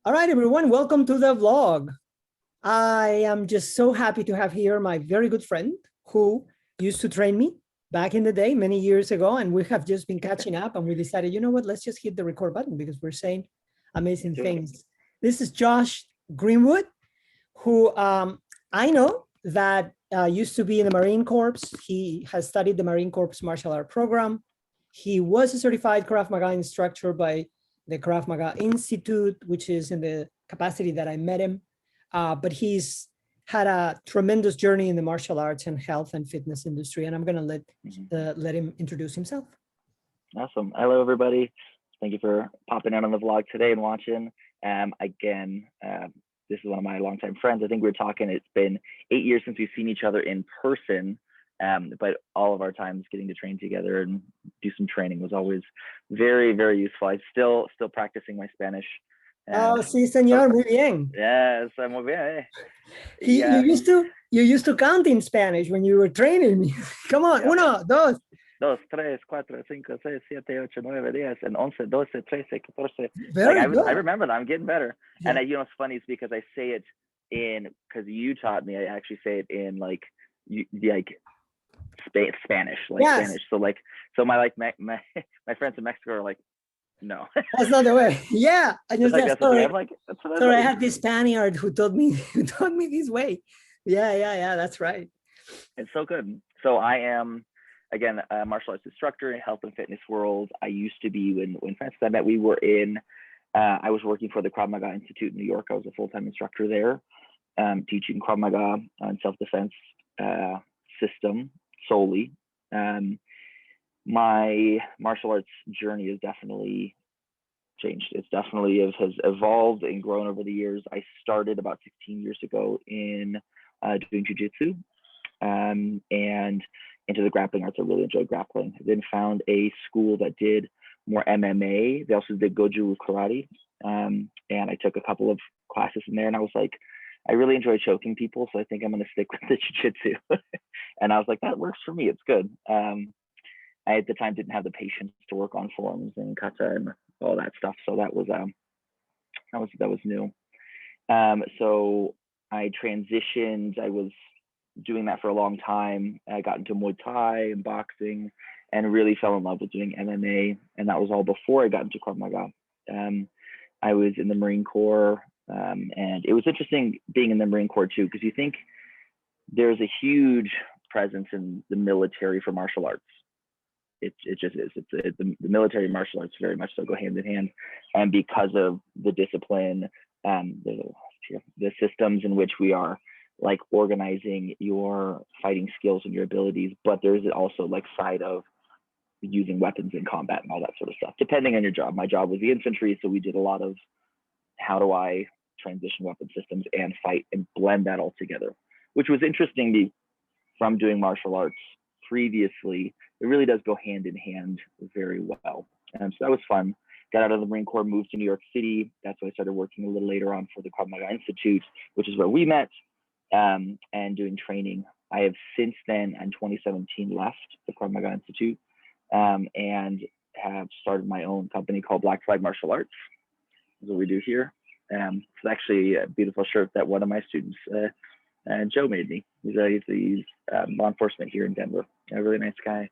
All right, everyone, welcome to the vlog. I am just so happy to have here my very good friend who used to train me back in the day, many years ago, and we have just been catching up and we decided, you know what, let's just hit the record button because we're saying amazing things. This is Josh Greenwood, who I know that used to be in the Marine Corps. He has studied the Marine Corps martial art program. He was a certified Krav Maga instructor by the Krav Maga Institute, which is in the capacity that I met him. But he's had a tremendous journey in the martial arts and health and fitness industry. And I'm going to let him introduce himself. Awesome. Hello, everybody. Thank you for popping out on the vlog today and watching. This is one of my longtime friends. I think we were talking, it's been 8 years since we've seen each other in person. But all of our times getting to train together and do some training was always very, very useful. I'm still practicing my Spanish. Oh, sí, señor, muy bien. Yes, muy bien. You used to count in Spanish when you were training me. Come on, yeah. 1, 2. 2, 3, 4, 5, 6, 7, 8, 9, 10, and 11, 12, 13, 14. Very good. I remember that. I'm getting better. Yeah. And it's funny is because I say it because you taught me. I actually say it in Spanish, yes. Spanish. So my friends in Mexico are like, no, that's not the way. Yeah, I just sorry. I'm like, sorry, I had this Spaniard who taught me this way. Yeah, that's right. It's so good. So I am, again, a martial arts instructor in health and fitness world. I used to be when Francis and I met. We were in. I was working for the Krav Maga Institute in New York. I was a full-time instructor there, teaching Krav Maga and self-defense system solely. My martial arts journey has definitely changed. It's definitely has evolved and grown over the years. I started about 16 years ago in doing jiu-jitsu and into the grappling arts. I really enjoyed grappling. I then found a school that did more MMA. They also did Goju karate. And I took a couple of classes in there and I was like, I really enjoy choking people, so I think I'm going to stick with the jiu-jitsu. And I was like, that works for me. It's good. I at the time didn't have the patience to work on forms and kata and all that stuff, so that was new. So I transitioned. I was doing that for a long time. I got into Muay Thai and boxing, and really fell in love with doing MMA. And that was all before I got into Krav Maga. I was in the Marine Corps, and it was interesting being in the Marine Corps too, because you think there's a huge presence in the military for martial arts. It just is. The military and martial arts very much so go hand in hand, and because of the discipline, the systems in which we are like organizing your fighting skills and your abilities, but there's also like side of using weapons in combat and all that sort of stuff, depending on your job. My job was the infantry, so we did a lot of how do I transition weapon systems and fight and blend that all together, which was interesting from doing martial arts previously. It really does go hand in hand very well. So that was fun. Got out of the Marine Corps, moved to New York City. That's why I started working a little later on for the Krav Maga Institute, which is where we met, and doing training. I have since then, in 2017, left the Krav Maga Institute and have started my own company called Black Flag Martial Arts. That's what we do here. It's actually a beautiful shirt that one of my students, Joe, made me. He's law enforcement here in Denver. A really nice guy.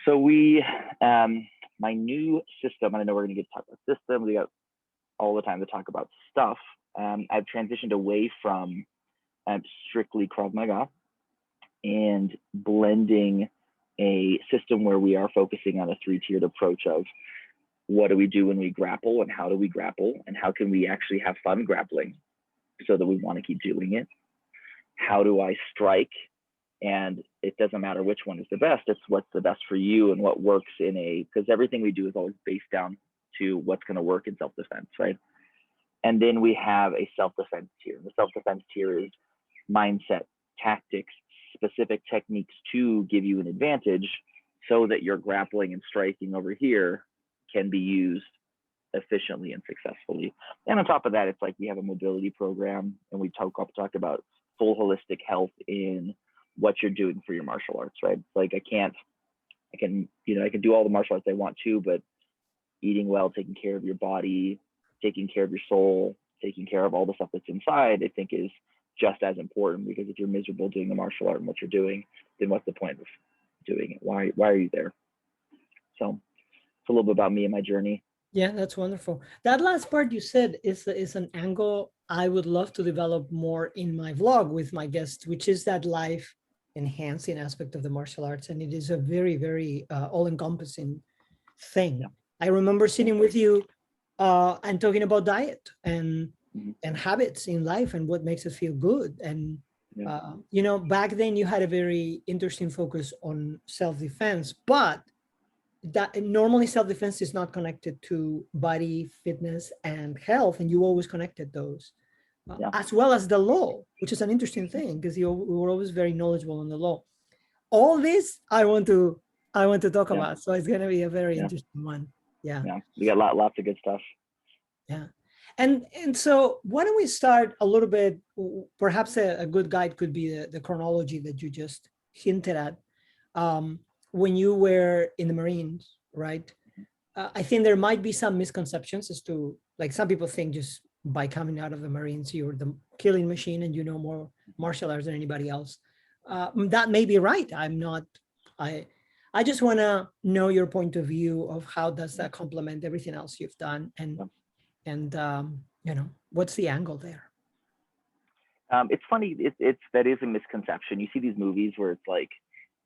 So my new system, and I know we're going to get to talk about systems. We got all the time to talk about stuff. I've transitioned away from strictly Krav Maga and blending a system where we are focusing on a 3-tiered approach of what do we do when we grapple and how do we grapple and how can we actually have fun grappling so that we want to keep doing it. How do I strike? And it doesn't matter which one is the best, it's what's the best for you and what works because everything we do is always based down to what's going to work in self-defense, right? And then we have a self-defense tier. The self-defense tier is mindset, tactics, specific techniques to give you an advantage so that your grappling and striking over here can be used efficiently and successfully. And on top of that, it's like we have a mobility program and we talk about full holistic health in what you're doing for your martial arts, right? Like I can do all the martial arts I want to, but eating well, taking care of your body, taking care of your soul, taking care of all the stuff that's inside, I think is just as important, because if you're miserable doing the martial art and what you're doing, then what's the point of doing it? Why are you there? So it's a little bit about me and my journey. Yeah, that's wonderful. That last part you said is an angle I would love to develop more in my vlog with my guests, which is that life enhancing aspect of the martial arts. And it is a very, very all-encompassing thing. Yeah. I remember sitting with you and talking about diet and habits in life and what makes us feel good. And you know, back then you had a very interesting focus on self-defense, but that normally self-defense is not connected to body, fitness, and health, and you always connected those, as well as the law, which is an interesting thing because you were always very knowledgeable on the law. All this I want to talk about, so it's going to be a very interesting one. Yeah, we got lots of good stuff. Yeah, and so why don't we start a little bit? Perhaps a good guide could be the chronology that you just hinted at. When you were in the Marines, right? I think there might be some misconceptions as to, like, some people think just by coming out of the Marines, you're the killing machine and you know more martial arts than anybody else. That may be right. I'm not, I just want to know your point of view of how does that complement everything else you've done, and you know, what's the angle there? It's funny. That is a misconception. You see these movies where it's like,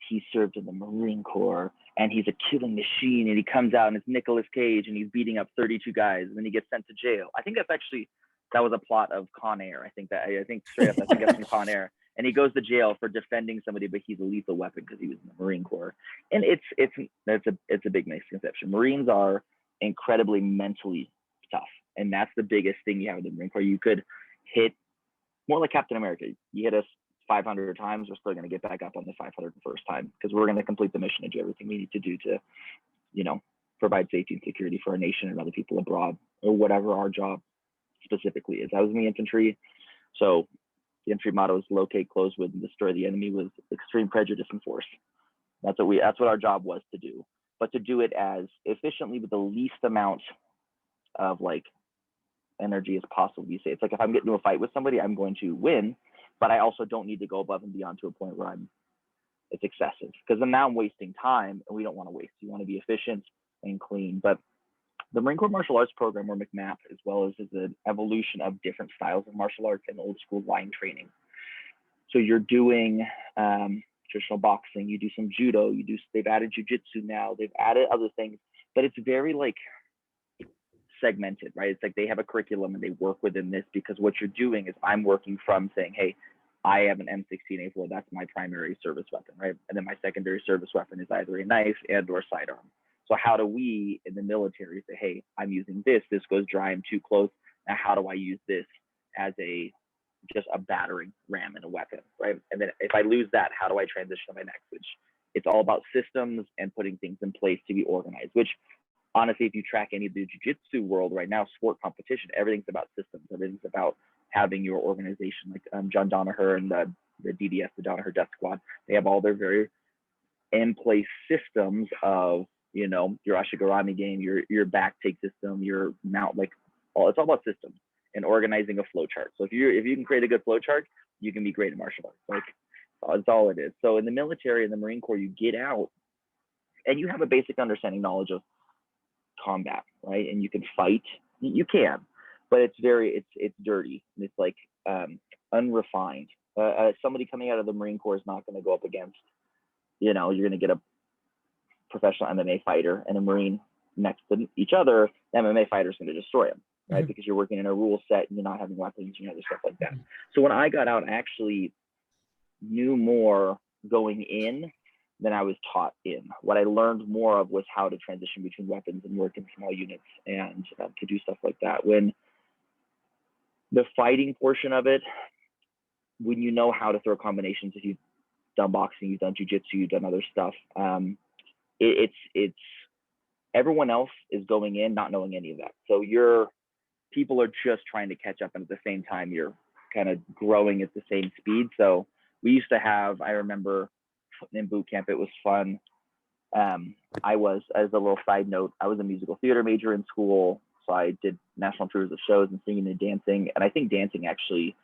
he served in the Marine Corps and he's a killing machine, and he comes out and it's Nicolas Cage and he's beating up 32 guys and then he gets sent to jail. I think that was a plot of Con Air. I think straight up, I think that's from Con Air. And he goes to jail for defending somebody, but he's a lethal weapon because he was in the Marine Corps. And it's a big misconception. Marines are incredibly mentally tough, and that's the biggest thing you have in the Marine Corps. You could hit more like Captain America. You hit us 500 times, we're still going to get back up on the 501st time, because we're going to complete the mission and do everything we need to do to, you know, provide safety and security for our nation and other people abroad, or whatever our job specifically is. I was in the infantry, so the infantry motto is locate, close with, and destroy the enemy with extreme prejudice and force. That's what our job was to do, but to do it as efficiently with the least amount of like energy as possible. You say it's like, if I'm getting into a fight with somebody, I'm going to win, but I also don't need to go above and beyond to a point where it's excessive, because then now I'm wasting time, and we don't want to waste. You want to be efficient and clean. But the Marine Corps Martial Arts Program, or MCMAP, as well as is an evolution of different styles of martial arts and old school line training. So you're doing traditional boxing, you do some judo, they've added jujitsu now, they've added other things, but it's very like segmented, right? It's like they have a curriculum and they work within this, because what you're doing is I'm working from saying, hey, I have an M16A4, that's my primary service weapon, right? And then my secondary service weapon is either a knife and or sidearm. So how do we in the military say, hey, I'm using this goes dry, I'm too close, now how do I use this as just a battering ram and a weapon, right? And then if I lose that, how do I transition to my next? Which it's all about systems and putting things in place to be organized, which honestly, if you track any of the jiu-jitsu world right now, sport competition, everything's about systems. Everything's about having your organization, like John Danaher and the DDS, the Danaher Death Squad. They have all their very in-place systems of, you know, your Ashigarami game, your back take system, your mount, like it's all about systems and organizing a flow chart. So if you can create a good flow chart, you can be great at martial arts. Like that's all it is. So in the military, in the Marine Corps, you get out and you have a basic understanding, knowledge of combat, right? And you can fight, you can, but it's dirty, and it's like unrefined. Somebody coming out of the Marine Corps is not going to go up against, you know, you're going to get a professional MMA fighter and a Marine next to each other. The MMA fighter is going to destroy him, right? Because you're working in a rule set and you're not having weapons and other stuff like that. So when I got out, I actually knew more going in than I was taught in. What I learned more of was how to transition between weapons and work in small units and to do stuff like that. When the fighting portion of it, when you know how to throw combinations, if you've done boxing, you've done jujitsu, you've done other stuff, it's everyone else is going in not knowing any of that. So people are just trying to catch up, and at the same time, you're kind of growing at the same speed. So we used to have, I remember in boot camp, it was fun. I was, as a little side note, I was a musical theater major in school. So I did national tours of shows and singing and dancing. And I think dancing actually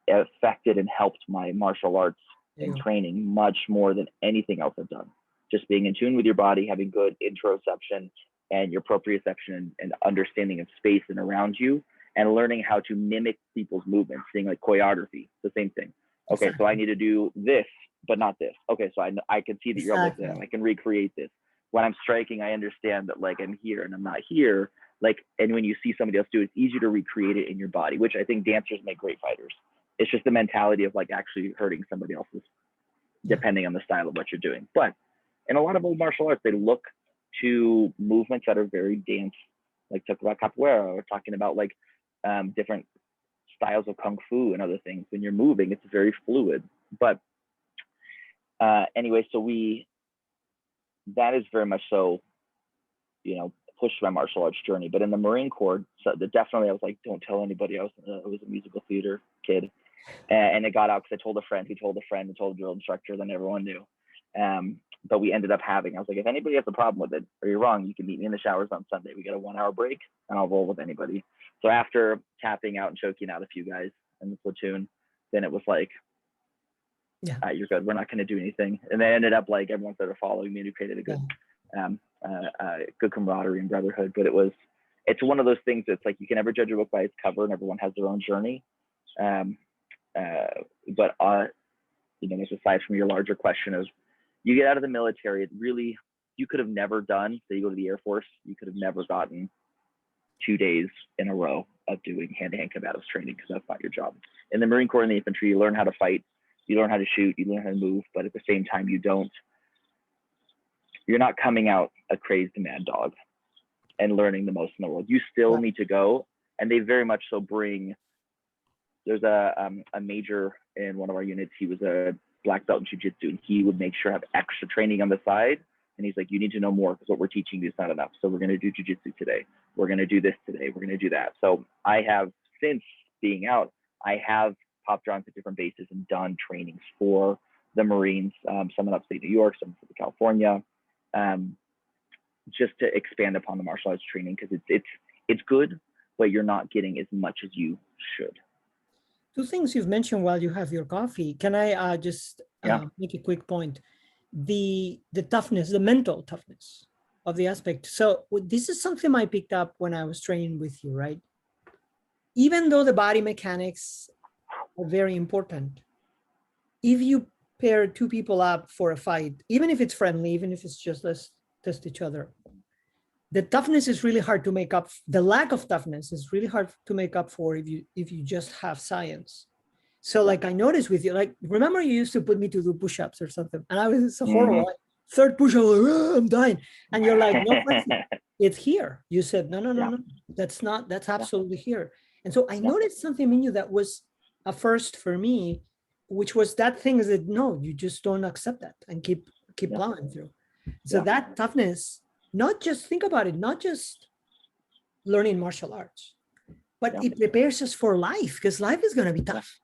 affected and helped my martial arts and training much more than anything else I've done. Just being in tune with your body, having good interoception and your proprioception and understanding of space and around you, and learning how to mimic people's movements, seeing like choreography, the same thing. Okay, so I need to do this, but not this. Okay, so I can see that you're like that. I can recreate this. When I'm striking, I understand that like I'm here and I'm not here. Like, and when you see somebody else do it, it's easier to recreate it in your body, which I think dancers make great fighters. It's just the mentality of like actually hurting somebody else's, depending on the style of what you're doing. But in a lot of old martial arts, they look to movements that are very dance, like talk about capoeira, or talking about like different styles of kung fu and other things. When you're moving, it's very fluid. But anyway, so that is very much so, you know, pushed my martial arts journey. But in the Marine Corps, so definitely I was like, don't tell anybody I was a musical theater kid. And it got out because I told a friend who told a friend who told a drill instructor, then everyone knew. But we ended up I was like, if anybody has a problem with it or you're wrong, you can meet me in the showers on Sunday. We get a 1 hour break and I'll roll with anybody. So after tapping out and choking out a few guys in the platoon, then it was like, you're good. We're not going to do anything. And they ended up like everyone started following me and we created a good, good camaraderie and brotherhood. But it's one of those things that's like, you can never judge a book by its cover and everyone has their own journey. But you know, aside from your larger question of, you get out of the military, it really, you could have never done, so you go to the Air Force, you could have never gotten 2 days in a row of doing hand-to-hand combatives training because that's not your job. In the Marine Corps and the infantry, you learn how to fight, you learn how to shoot, you learn how to move, but at the same time, you're not coming out a crazed mad dog and learning the most in the world. You still need to go, and they very much so bring, there's a major in one of our units, he was a black belt in jiu-jitsu, and he would make sure to have extra training on the side. And he's like, you need to know more because what we're teaching you is not enough. So we're going to do jiu-jitsu today. We're going to do this today. We're going to do that. So I have, since being out, I have popped around to different bases and done trainings for the Marines, some in upstate New York, some in California, just to expand upon the martial arts training because it's good, but you're not getting as much as you should. Two things you've mentioned while you have your coffee. Can I just make a quick point? The toughness, the mental toughness of the aspect. So this is something I picked up when I was training with you, right? Even though the body mechanics are very important, if you pair two people up for a fight, even if it's friendly, even if it's just let's test each other, the toughness is really hard to make up. The lack of toughness is really hard to make up for if you just have science. So like I noticed with you, like, remember you used to put me to do push-ups or something, and I was so horrible. Third push-up, like, I'm dying. And you're like, no, it's here. You said, no, that's absolutely here. And so I noticed something in you that was a first for me, which was that thing is that, no, you just don't accept that and keep plowing through. So that toughness, not just think about it, not just learning martial arts, but it prepares us for life because life is going to be tough.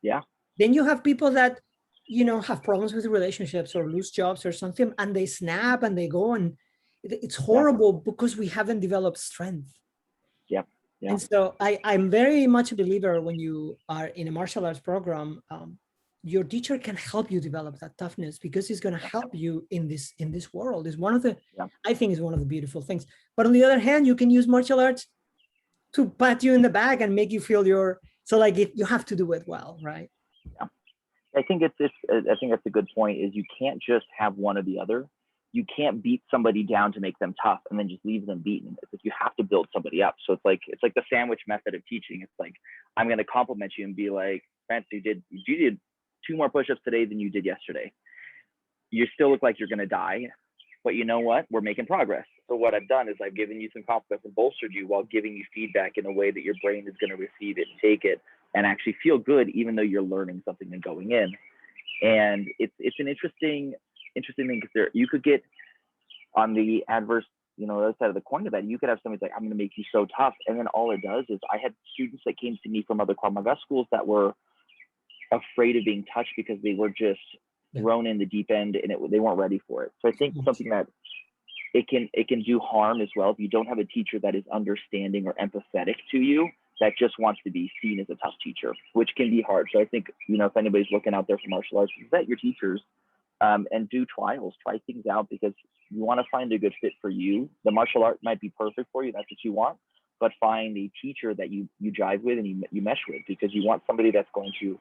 Yeah. Then you have people that, you know, have problems with relationships or lose jobs or something, and they snap and they go, and it's horrible because we haven't developed strength. Yeah. And so I'm very much a believer when you are in a martial arts program, your teacher can help you develop that toughness because he's going to help you in this world. Is one of the, I think is one of the beautiful things. But on the other hand, you can use martial arts to pat you in the back and make you feel so like you have to do it well, right? Yeah. I think that's a good point, is you can't just have one or the other. You can't beat somebody down to make them tough and then just leave them beaten. It's like you have to build somebody up. So it's like the sandwich method of teaching. It's like, I'm going to compliment you and be like, France, you did 2 more push-ups today than you did yesterday. You still look like you're going to die, but you know what? We're making progress. So what I've done is I've given you some confidence and bolstered you while giving you feedback in a way that your brain is going to receive it, take it, and actually feel good, even though you're learning something and going in. And it's an interesting thing because you could get on the adverse, other side of the coin of that. You could have somebody like, I'm going to make you so tough. And then all it does is I had students that came to me from other Krav Maga schools that were afraid of being touched because they were just thrown in the deep end and they weren't ready for it. So I think something that it can do harm as well if you don't have a teacher that is understanding or empathetic to you, that just wants to be seen as a tough teacher, which can be hard. So I think, you know, if anybody's looking out there for martial arts, vet your teachers, and do trials, try things out, because you want to find a good fit for you. The martial art might be perfect for you, that's what you want, but find a teacher that you jive with and you mesh with, because you want somebody that's going to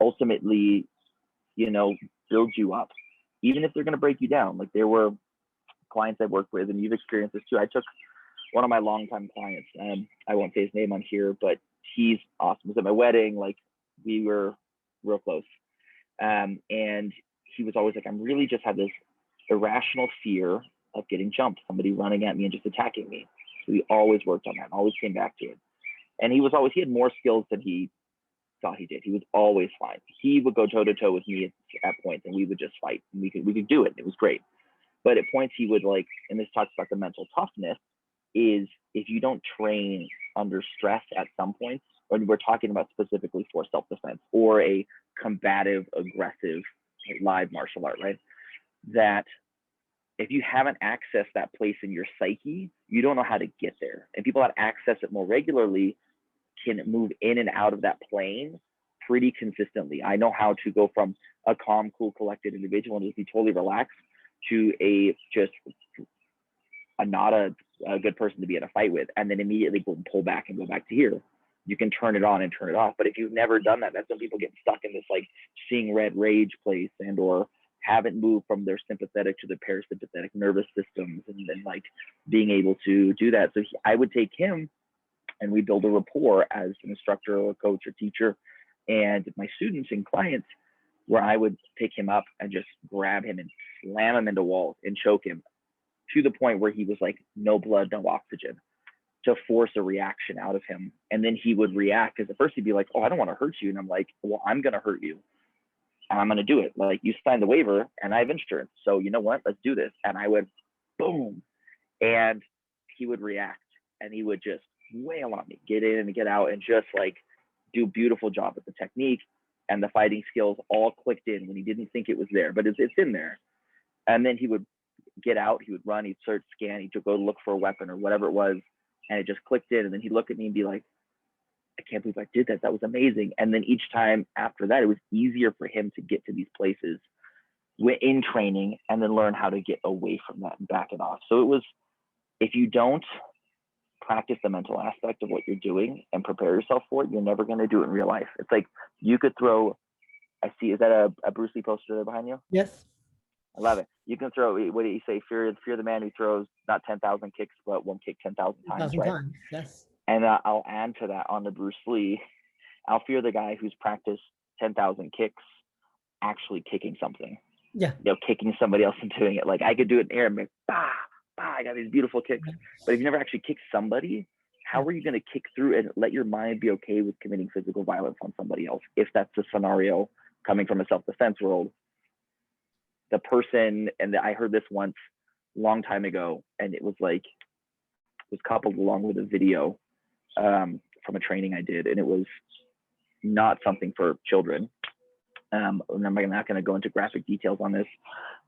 ultimately, you know, build you up, even if they're going to break you down. Like, there were clients I've worked with, and you've experienced this too. I took one of my longtime clients, I won't say his name on here, but he's awesome. He was at my wedding, like, we were real close. And he was always like, I'm really just have this irrational fear of getting jumped, somebody running at me and just attacking me. So he always worked on that and always came back to it. And he had more skills than he thought he did. He was always fine. He would go toe to toe with me at points, and we would just fight, and we could do it. It was great. But at points he would, like, and this talks about the mental toughness, is if you don't train under stress at some points, when we're talking about specifically for self-defense or a combative, aggressive, live martial art, right? That if you haven't accessed that place in your psyche, you don't know how to get there. And people that access it more regularly can move in and out of that plane pretty consistently. I know how to go from a calm, cool, collected individual and just be totally relaxed to not a good person to be in a fight with, and then immediately pull back and go back to here. You can turn it on and turn it off. But if you've never done that, that's when people get stuck in this, like, seeing red rage place, and or haven't moved from their sympathetic to their parasympathetic nervous systems, and then, like, being able to do that. So I would take him, and we build a rapport as an instructor or coach or teacher, and my students and clients, where I would pick him up and just grab him and slam him into walls and choke him to the point where he was like, no blood, no oxygen, to force a reaction out of him. And then he would react, because at first he'd be like, oh, I don't want to hurt you. And I'm like, well, I'm going to hurt you. And I'm going to do it. Like, you signed the waiver and I have insurance. So you know what? Let's do this. And I would, boom. And he would react, and he would just wail on me, get in and get out, and just, like, do a beautiful job with the technique, and the fighting skills all clicked in when he didn't think it was there, but it's in there. And then he would get out, he would run, he'd search, scan, he'd go look for a weapon or whatever it was, and it just clicked in. And then he'd look at me and be like, I can't believe I did that. That was amazing. And then each time after that, it was easier for him to get to these places in training, and then learn how to get away from that and back it off. So it was, if you don't practice the mental aspect of what you're doing and prepare yourself for it, you're never going to do it in real life. It's like, you could throw, I see, is that a Bruce Lee poster there behind you? Yes. I love it. You can throw, what do you say? Fear the man who throws not 10,000 kicks, but one kick 10,000 times, right? Times, yes. And I'll add to that on the Bruce Lee, I'll fear the guy who's practiced 10,000 kicks actually kicking something. Yeah. You know, kicking somebody else and doing it. Like, I could do it in air and be like, bah, bah, I got these beautiful kicks. But if you never actually kicked somebody, how are you going to kick through and let your mind be okay with committing physical violence on somebody else, if that's the scenario coming from a self-defense world? The person, and I heard this once a long time ago, and it was like, it was coupled along with a video from a training I did, and it was not something for children. And I'm not going to go into graphic details on this,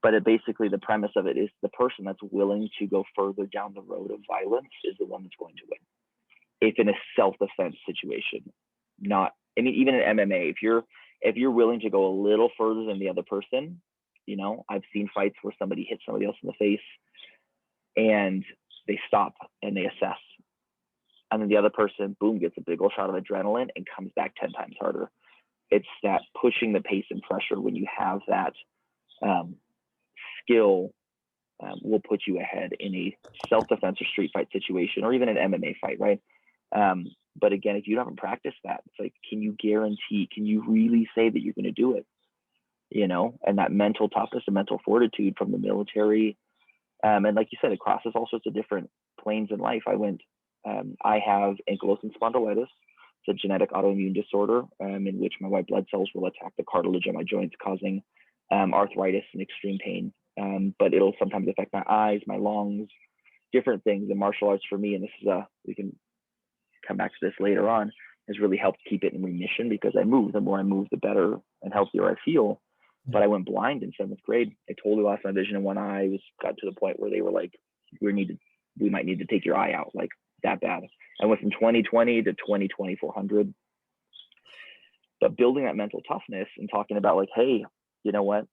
but basically the premise of it is the person that's willing to go further down the road of violence is the one that's going to win. If in a self-defense situation, not, I mean, even in MMA, if you're willing to go a little further than the other person, you know, I've seen fights where somebody hits somebody else in the face and they stop and they assess. And then the other person, boom, gets a big old shot of adrenaline and comes back 10 times harder. It's that pushing the pace and pressure when you have that skill will put you ahead in a self-defense or street fight situation, or even an MMA fight, right? But again, if you haven't practiced that, it's like, can you really say that you're going to do it? You know, and that mental toughness and mental fortitude from the military. And like you said, it crosses all sorts of different planes in life. I have ankylosing spondylitis. It's a genetic autoimmune disorder in which my white blood cells will attack the cartilage of my joints, causing arthritis and extreme pain. But it'll sometimes affect my eyes, my lungs, different things. And martial arts for me, and this is we can come back to this later on, has really helped keep it in remission, because I move. The more I move, the better and healthier I feel. But I went blind in 7th grade. I totally lost my vision in one eye. Got to the point where they were like, we might need to take your eye out, like that bad. I went from 2020 to 2400. But building that mental toughness and talking about like, hey, you know what?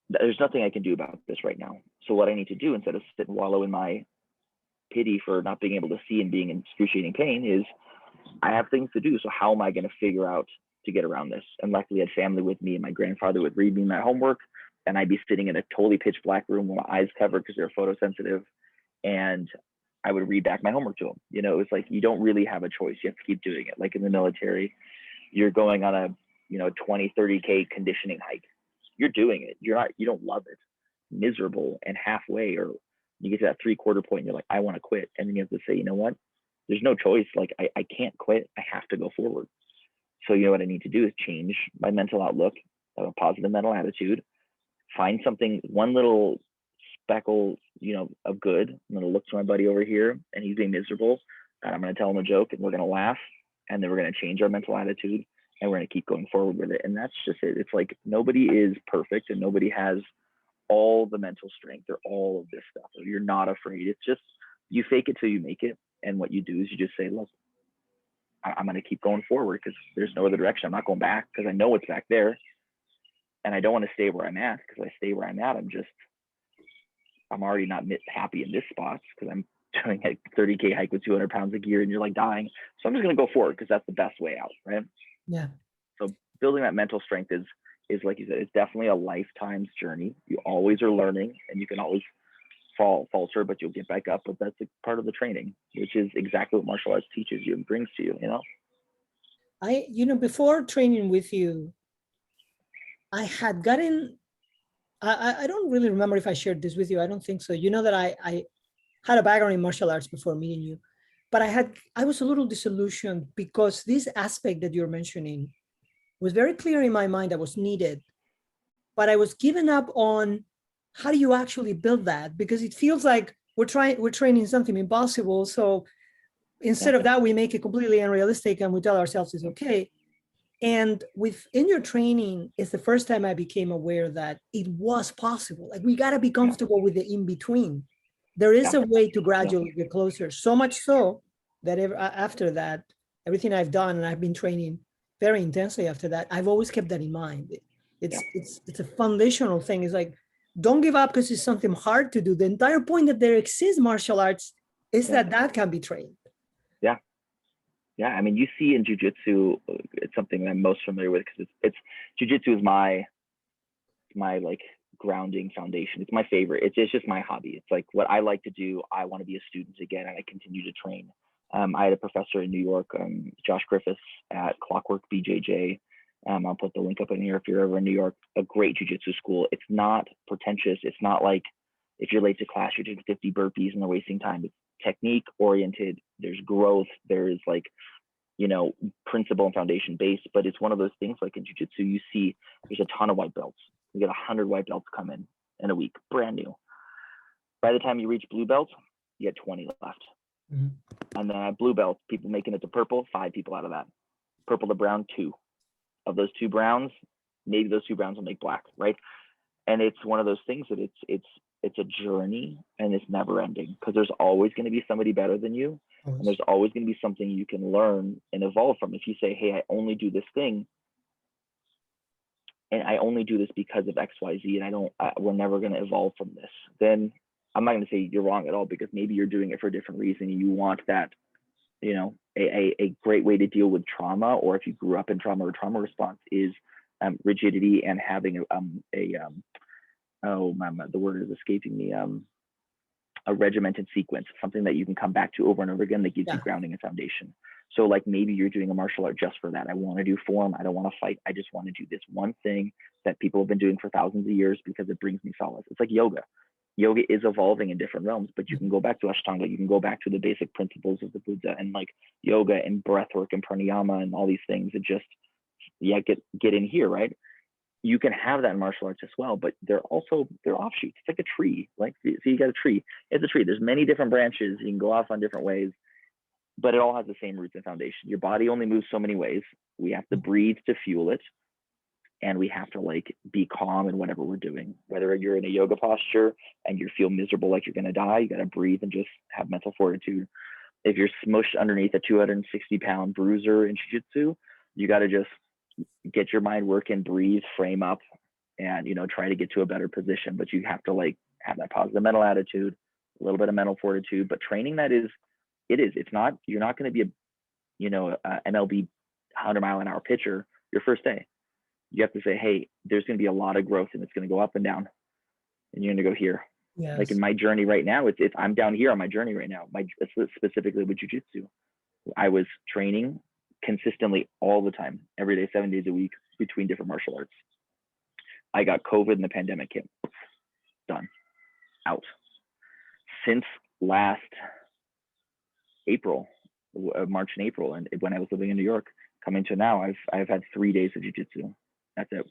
There's nothing I can do about this right now. So what I need to do, instead of sit and wallow in my pity for not being able to see and being in excruciating pain, is I have things to do. So how am I going to figure out to get around this? And luckily I had family with me, and my grandfather would read me my homework, and I'd be sitting in a totally pitch black room with my eyes covered because they're photosensitive. And I would read back my homework to him. You know, it was like, you don't really have a choice. You have to keep doing it. Like in the military, you're going on a, 20, 30K conditioning hike. You're doing it. You don't love it. Miserable, and halfway, or you get to that 3/4 point and you're like, I want to quit. And then you have to say, you know what? There's no choice. Like I can't quit. I have to go forward. So you know what I need to do is change my mental outlook, have a positive mental attitude, find something, one little speckle, of good. I'm going to look to my buddy over here and he's being miserable, and I'm going to tell him a joke, and we're going to laugh, and then we're going to change our mental attitude, and we're going to keep going forward with it. And that's just it. It's like, nobody is perfect, and nobody has all the mental strength or all of this stuff. You're not afraid. It's just, you fake it till you make it. And what you do is you just say, look, I'm going to keep going forward because there's no other direction. I'm not going back because I know what's back there. And I don't want to stay where I'm at, because I stay where I'm at, I'm already not happy in this spot because I'm doing a 30K hike with 200 pounds of gear and you're like dying. So I'm just going to go forward because that's the best way out, right? Yeah. So building that mental strength is like you said, it's definitely a lifetime's journey. You always are learning, and you can always falter, but you'll get back up. But that's a part of the training, which is exactly what martial arts teaches you and brings to you, Before training with you, I had gotten, I don't really remember if I shared this with you. I don't think so. You know that I had a background in martial arts before meeting you, but I was a little disillusioned because this aspect that you're mentioning was very clear in my mind that was needed, but I was giving up on how do you actually build that, because it feels like we're training something impossible. So instead of that, we make it completely unrealistic and we tell ourselves it's okay. And within your training, it's the first time I became aware that it was possible. Like, we got to be comfortable with the in between. There is a way to gradually get closer. So much so that after that, everything I've done, and I've been training very intensely after that, I've always kept that in mind. It's a foundational thing. It's like, don't give up because it's something hard to do. The entire point that there exists martial arts is that can be trained. Yeah, I mean, you see in jiu-jitsu, it's something that I'm most familiar with because it's jiu-jitsu is my like grounding foundation. It's my favorite. It's just my hobby. It's like what I like to do. I want to be a student again, and I continue to train. I had a professor in New York, Josh Griffiths at Clockwork BJJ. I'll put the link up in here if you're ever in New York. A great jiu-jitsu school. It's not pretentious. It's not like if you're late to class, you're doing 50 burpees and they're wasting time. It's technique oriented. There's growth. There's like, principle and foundation based. But it's one of those things like in jiu-jitsu, you see there's a ton of white belts. You get 100 white belts come in a week, brand new. By the time you reach blue belt, you get 20 left. Mm-hmm. And then at blue belt, people making it to purple, 5 people out of that. Purple to brown, 2. Of those 2 browns, maybe those 2 browns will make black, right? And it's one of those things that it's a journey, and it's never ending, because there's always going to be somebody better than you. And there's always going to be something you can learn and evolve from. If you say, hey, I only do this thing, and I only do this because of X, Y, Z, and we're never going to evolve from this, then I'm not going to say you're wrong at all, because maybe you're doing it for a different reason. You want that, a great way to deal with trauma, or if you grew up in trauma or trauma response, is rigidity and having the word is escaping me, a regimented sequence, something that you can come back to over and over again that gives you grounding and foundation. So like maybe you're doing a martial art just for that. I want to do form. I don't want to fight. I just want to do this one thing that people have been doing for thousands of years because it brings me solace. It's like yoga. Yoga is evolving in different realms, but you can go back to Ashtanga. You can go back to the basic principles of the Buddha, and like yoga and breath work and pranayama and all these things. It just, get in here, right? You can have that in martial arts as well, but they're offshoots. It's like a tree. Like, so you got a tree. It's a tree. There's many different branches. You can go off on different ways, but it all has the same roots and foundation. Your body only moves so many ways. We have to breathe to fuel it. and we have to like be calm in whatever we're doing. Whether you're in a yoga posture and you feel miserable like you're going to die, you got to breathe and just have mental fortitude. If you're smushed underneath a 260-pound bruiser in jiu-jitsu, you got to just get your mind working, breathe, frame up, and, you know, try to get to a better position. But you have to like have that positive mental attitude, a little bit of mental fortitude. But training that is, it's not, you're not going to be a, you know, a MLB 100-mile-an-hour pitcher your first day. You have to say, hey, there's going to be a lot of growth and it's going to go up and down, and you're going to go here. Yes. Like in my journey right now, it's I'm down here on my journey right now. Specifically with jiu-jitsu, I was training consistently all the time, every day, 7 days a week, between different martial arts. I got COVID and the pandemic hit. Done. Out. Since last April, March and April, and when I was living in New York, coming to now, I've had 3 days of jiu-jitsu. That's it.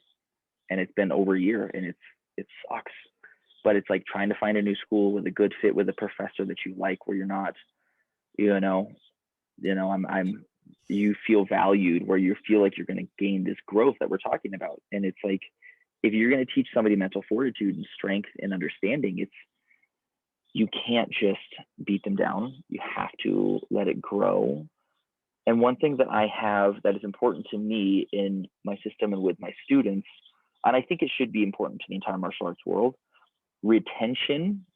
And it's been over a year, and it sucks. But it's like trying to find a new school with a good fit with a professor that you like, where you're not, you feel valued, where you feel like you're going to gain this growth that we're talking about. And it's like, if you're going to teach somebody mental fortitude and strength and understanding, you can't just beat them down. You have to let it grow. And one thing that I have that is important to me in my system and with my students, and I think it should be important to the entire martial arts world, retention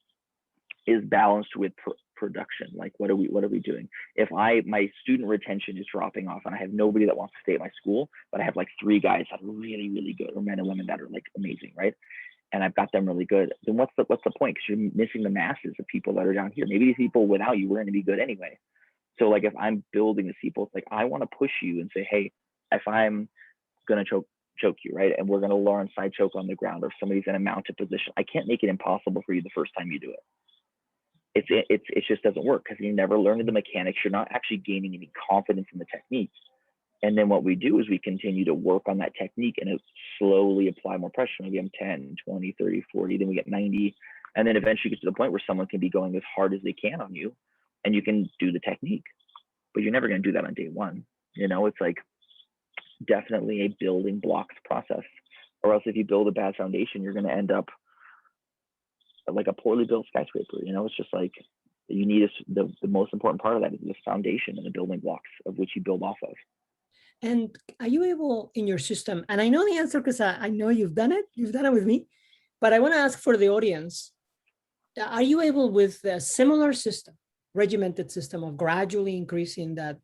is balanced with production. Like, what are we doing? If my student retention is dropping off and I have nobody that wants to stay at my school, but I have like 3 guys that are really, really good, or men and women that are like amazing, right? And I've got them really good, then what's the point? Because you're missing the masses of people that are down here. Maybe these people without you were going to be good anyway. So like, if I'm building these people, it's like, I want to push you and say, hey, if I'm going to choke you, right, and we're going to learn side choke on the ground, or if somebody's in a mounted position, I can't make it impossible for you the first time you do it. It just doesn't work, because you never learn the mechanics. You're not actually gaining any confidence in the technique. And then what we do is we continue to work on that technique and slowly apply more pressure. Maybe I'm 10, 20, 30, 40, then we get 90. And then eventually get to the point where someone can be going as hard as they can on you, and you can do the technique. But you're never going to do that on day one. You know, it's like definitely a building blocks process. Or else if you build a bad foundation, you're going to end up like a poorly built skyscraper. You know, it's just like, you need the most important part of that is the foundation and the building blocks of which you build off of. And are you able in your system, and I know the answer because I know you've done it with me, but I want to ask for the audience, are you able with a similar system, regimented system, of gradually increasing that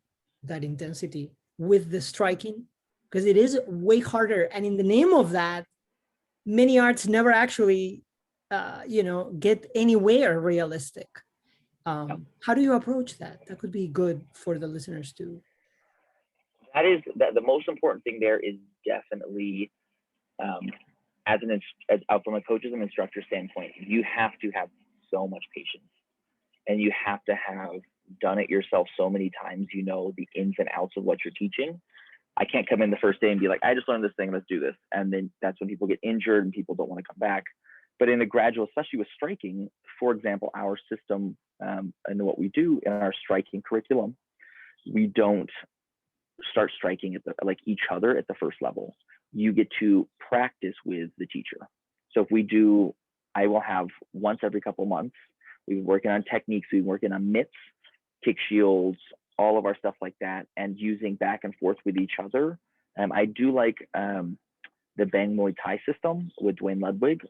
intensity with the striking? Because it is way harder. And in the name of that, many arts never actually, get anywhere realistic. How do you approach that? That could be good for the listeners too. The most important thing there is definitely, from a coach's and instructor standpoint, you have to have so much patience, and you have to have done it yourself so many times. You know the ins and outs of what you're teaching. I can't come in the first day and be like, I just learned this thing, let's do this. And then that's when people get injured and people don't want to come back. But in a gradual, especially with striking, for example, our system and what we do in our striking curriculum, we don't start striking at each other at the first level. You get to practice with the teacher. So if I will have once every couple months, we've been working on techniques, we've been working on mitts, kick shields, all of our stuff like that, and using back and forth with each other. I do like the Bang Muay Thai system with Dwayne Ludwig,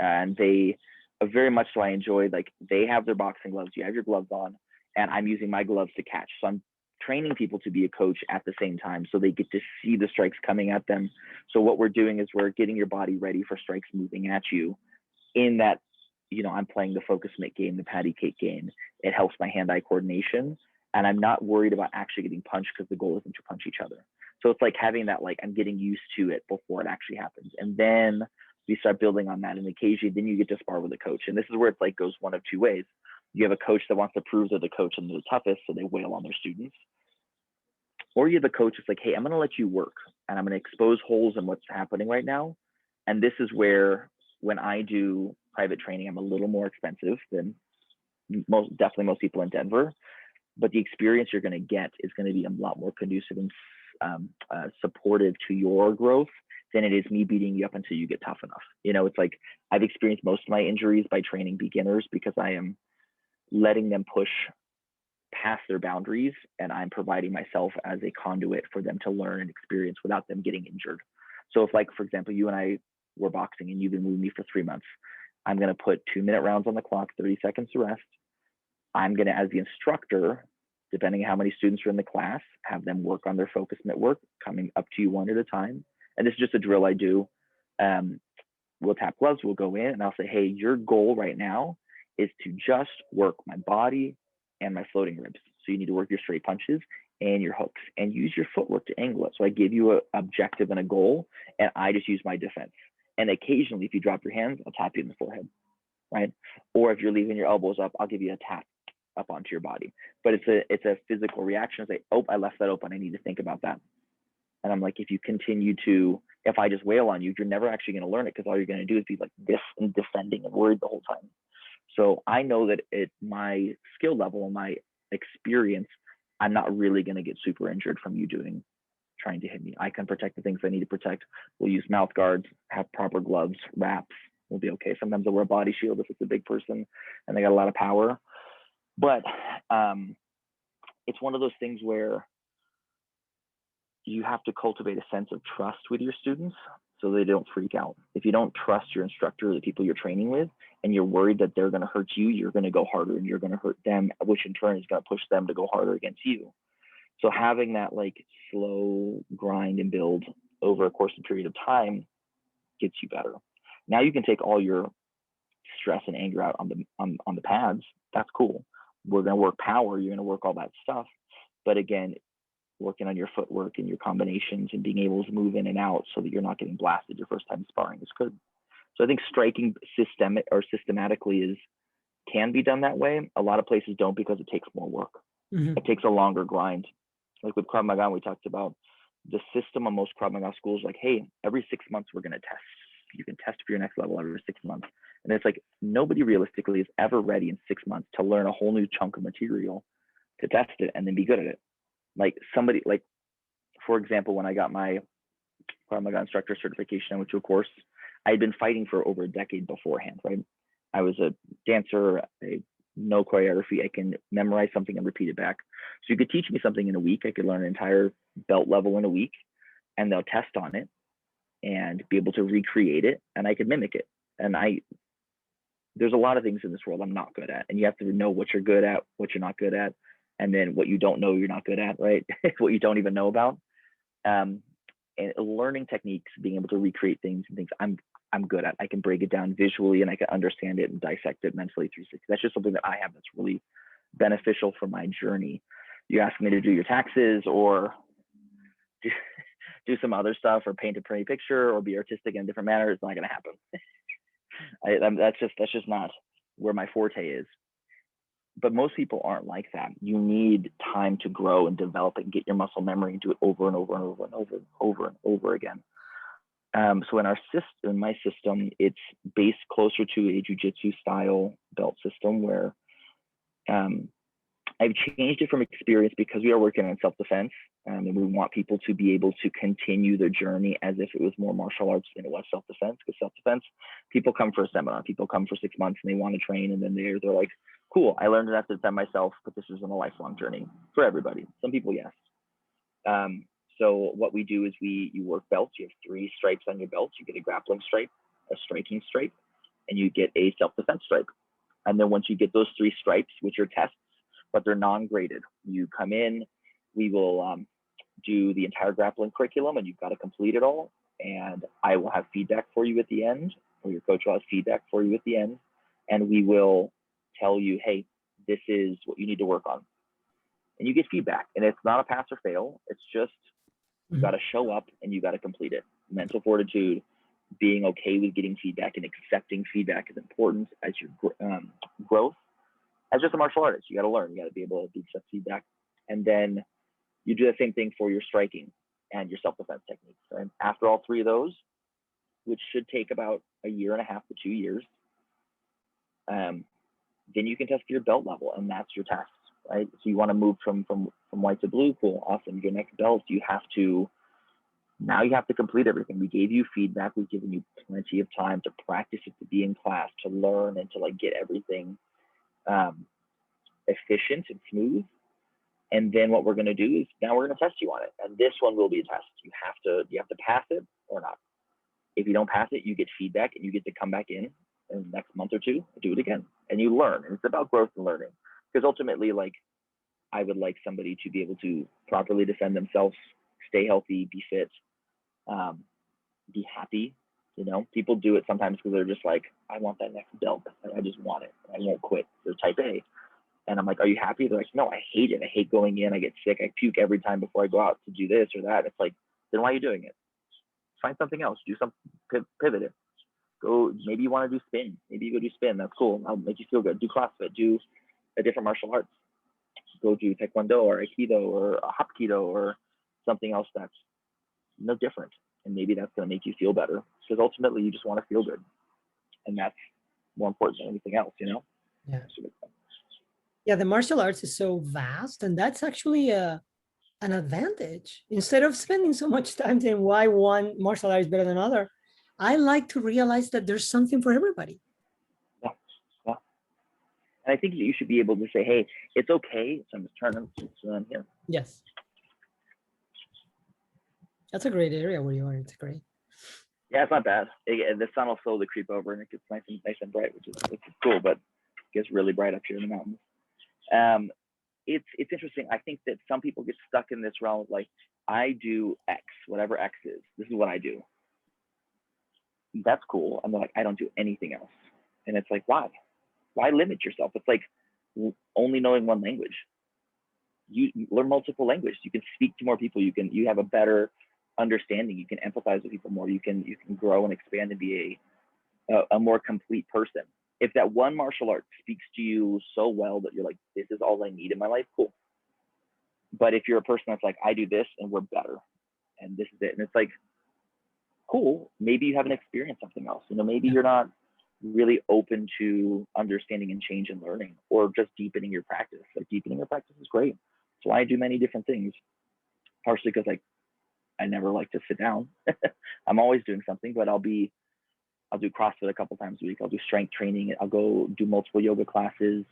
and they very much so I enjoy, like, they have their boxing gloves, you have your gloves on, and I'm using my gloves to catch. So I'm training people to be a coach at the same time, so they get to see the strikes coming at them. So what we're doing is we're getting your body ready for strikes moving at you. In that, I'm playing the focus mitt game, the patty cake game. It helps my hand-eye coordination, and I'm not worried about actually getting punched, because the goal isn't to punch each other. So it's like having that, like, I'm getting used to it before it actually happens. And then we start building on that, and occasionally then you get to spar with a coach. And this is where it's like goes one of two ways. You have a coach that wants to prove they're the coach and they're the toughest, so they wail on their students. Or you have a coach that's like, hey, I'm going to let you work, and I'm going to expose holes in what's happening right now. And this is where, when I do private training, I'm a little more expensive than most people in Denver, but the experience you're going to get is going to be a lot more conducive and supportive to your growth than it is me beating you up until you get tough enough. You know, it's like I've experienced most of my injuries by training beginners because I am letting them push past their boundaries, and I'm providing myself as a conduit for them to learn and experience without them getting injured. So if, like, for example, you and I were boxing and you've been with me for 3 months, I'm going to put 2-minute rounds on the clock, 30 seconds to rest. I'm going to, as the instructor, depending on how many students are in the class, have them work on their focus mitt work, coming up to you one at a time. And this is just a drill I do. We'll tap gloves, we'll go in, and I'll say, hey, your goal right now is to just work my body and my floating ribs. So you need to work your straight punches and your hooks, and use your footwork to angle it. So I give you an objective and a goal, and I just use my defense. And occasionally, if you drop your hands, I'll tap you in the forehead, right? Or if you're leaving your elbows up, I'll give you a tap up onto your body. But it's a physical reaction. It's like, oh, I left that open. I need to think about that. And I'm like, if you continue to, if I just wail on you, you're never actually going to learn it, because all you're going to do is be like this and defending and worried the whole time. So I know that at my skill level and my experience, I'm not really going to get super injured from you trying to hit me. I can protect the things I need to protect. We'll use mouth guards, have proper gloves, wraps. We'll be okay. Sometimes I'll wear a body shield if it's a big person and they got a lot of power. But it's one of those things where you have to cultivate a sense of trust with your students so they don't freak out. If you don't trust your instructor or the people you're training with, and you're worried that they're going to hurt you, you're going to go harder and you're going to hurt them, which in turn is going to push them to go harder against you. So having that like slow grind and build over a course and period of time gets you better. Now you can take all your stress and anger out on the pads. That's cool. We're going to work power. You're going to work all that stuff. But again, working on your footwork and your combinations and being able to move in and out so that you're not getting blasted your first time sparring is good. So I think striking systematically can be done that way. A lot of places don't, because it takes more work. It takes a longer grind. Like with Krav Maga, we talked about the system on most Krav Maga schools, like, hey, every 6 months we're going to test. You can test for your next level every 6 months. And it's like, nobody realistically is ever ready in 6 months to learn a whole new chunk of material to test it and then be good at it. Like somebody, like, for example, when I got my Krav Maga instructor certification, I went to a course. I had been fighting for over a decade beforehand, right? I was a dancer, I know choreography. I can memorize something and repeat it back. So you could teach me something in a week. I could learn an entire belt level in a week, and they'll test on it and be able to recreate it, and I could mimic it. And there's a lot of things in this world I'm not good at, and you have to know what you're good at, what you're not good at, and then what you don't know you're not good at, right? What you don't even know about. And learning techniques, being able to recreate things and things I'm good at. I can break it down visually, and I can understand it and dissect it mentally 360. That's just something that I have that's really beneficial for my journey. You ask me to do your taxes or do some other stuff or paint a pretty picture or be artistic in a different manner, it's not going to happen. That's just not where my forte is. But most people aren't like that. You need time to grow and develop and get your muscle memory and do it over and over and over and over again. So in my system, it's based closer to a jiu-jitsu style belt system where I've changed it from experience because we are working on self-defense, and we want people to be able to continue their journey as if it was more martial arts than it was self-defense. Because self-defense, people come for a seminar, people come for 6 months and they want to train, and then they're like, cool, I learned enough to defend myself, but this isn't a lifelong journey for everybody. Some people, yes. So what we do is you work belts. You have 3 stripes on your belts. You get a grappling stripe, a striking stripe, and you get a self-defense stripe. And then once you get those 3 stripes, which are tests, but they're non-graded, you come in, we will do the entire grappling curriculum, and you've got to complete it all. And I will have feedback for you at the end, or your coach will have feedback for you at the end. And we will tell you, hey, this is what you need to work on. And you get feedback, and it's not a pass or fail. It's just, you got to show up and you got to complete it. Mental fortitude, being okay with getting feedback and accepting feedback is important as your growth. As just a martial artist, you got to learn. You got to be able to accept feedback. And then you do the same thing for your striking and your self-defense techniques. And after all 3 of those, which should take about 1.5 to 2 years, then you can test for your belt level, and that's your test, right? So you want to move from white to blue, cool, awesome. Your next belt, you have to Now you have to complete everything. We gave you feedback. We've given you plenty of time to practice it, to be in class, to learn, and to like get everything efficient and smooth. And then what we're going to do is now we're going to test you on it. And this one will be a test. You have to pass it or not. If you don't pass it, you get feedback and you get to come back in the next month or two and do it again. And you learn. And it's about growth and learning. Because ultimately, like, I would like somebody to be able to properly defend themselves, stay healthy, be fit, be happy. You know, people do it sometimes because they're just like, I want that next belt. I just want it. I won't quit. They're type A. And I'm like, are you happy? They're like, no, I hate it. I hate going in. I get sick. I puke every time before I go out to do this or that. It's like, then why are you doing it? Find something else. Do something, pivot it. Go, maybe you want to do spin. Maybe you go do spin. That's cool. I'll make you feel good. Do CrossFit. Do a different martial arts. Go do Taekwondo or Aikido or a Hapkido or something else that's no different. And maybe that's going to make you feel better, because ultimately you just want to feel good. And that's more important than anything else, you know? Yeah. Yeah, the martial arts is so vast, and that's actually an advantage. Instead of spending so much time saying why one martial art is better than another, I like to realize that there's something for everybody. Yeah. Yeah. And I think that you should be able to say, hey, it's okay. So I'm just turning here. Yes. That's a great area where you are. It's great. Yeah, it's not bad. The sun will slowly creep over and it gets nice and bright, which is cool, but it gets really bright up here in the mountains. It's interesting. I think that some people get stuck in this realm of like, I do X, whatever X is. This is what I do. That's cool. And they're like, I don't do anything else. And it's like, why? Why limit yourself? It's like only knowing one language. You learn multiple languages. You can speak to more people. You have a better understanding. You can empathize with people more. You can grow and expand and be a more complete person. If that one martial art speaks to you so well that you're like, this is all I need in my life, cool. But if you're a person that's like, I do this and we're better, and this is it, and it's like, cool, maybe you haven't experienced something else. You know, maybe you're not really open to understanding and change and learning, or just deepening your practice. Like, deepening your practice is great. So I do many different things, partially because like I never like to sit down. I'm always doing something, but I'll do CrossFit a couple times a week. I'll do strength training. I'll go do multiple yoga classes.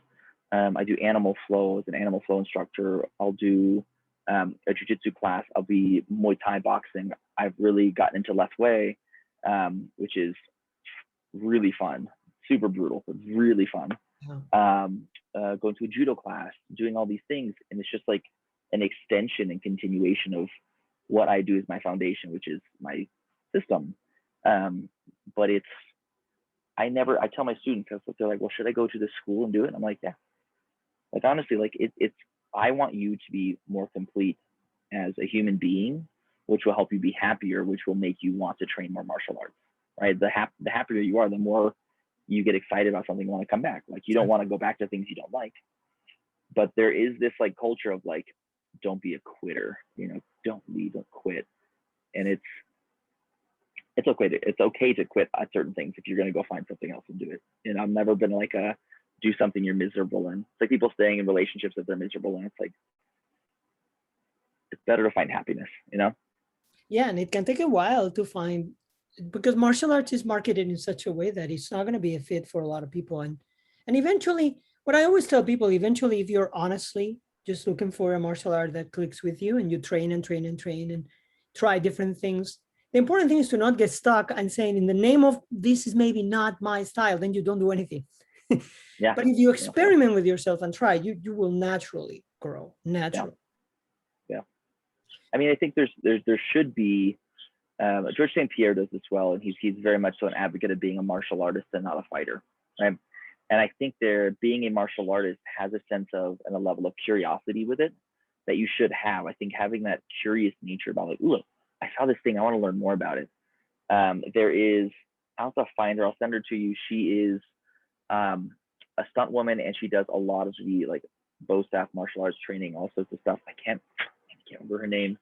I do animal flow as an animal flow instructor. I'll do a jiu-jitsu class. I'll be Muay Thai boxing. I've really gotten into left way, which is really fun, super brutal, but really fun. Going to a judo class, doing all these things. And it's just like an extension and continuation of what I do as my foundation, which is my system. But I tell my students, because they're like, well, should I go to this school and do it? And I'm like, yeah. Like, honestly, like I want you to be more complete as a human being, which will help you be happier, which will make you want to train more martial arts, right? The happier you are, the more you get excited about something and want to come back. Like, you don't want to go back to things you don't like. But there is this like culture of like, don't be a quitter, you know, don't leave, don't quit. And it's okay to quit at certain things if you're going to go find something else and do it. And I've never been like do something you're miserable in. It's like people staying in relationships that they're miserable in. It's like, it's better to find happiness, you know? Yeah, and it can take a while to find, because martial arts is marketed in such a way that it's not going to be a fit for a lot of people. And eventually, what I always tell people, eventually, if you're honestly just looking for a martial art that clicks with you and you train and train and train and try different things, the important thing is to not get stuck and saying, in the name of this is maybe not my style, then you don't do anything. Yeah. But if you experiment with yourself and try, you will naturally grow, naturally. Yeah. I mean, I think there should be, George St. Pierre does this well, and he's very much so an advocate of being a martial artist and not a fighter, right? And I think being a martial artist has a sense of and a level of curiosity with it that you should have. I think having that curious nature about like, ooh, I saw this thing, I want to learn more about it. There is, I'll have to find her, I'll send her to you. She is a stunt woman, and she does a lot of the like bow staff martial arts training, all sorts of stuff. I can't remember her name,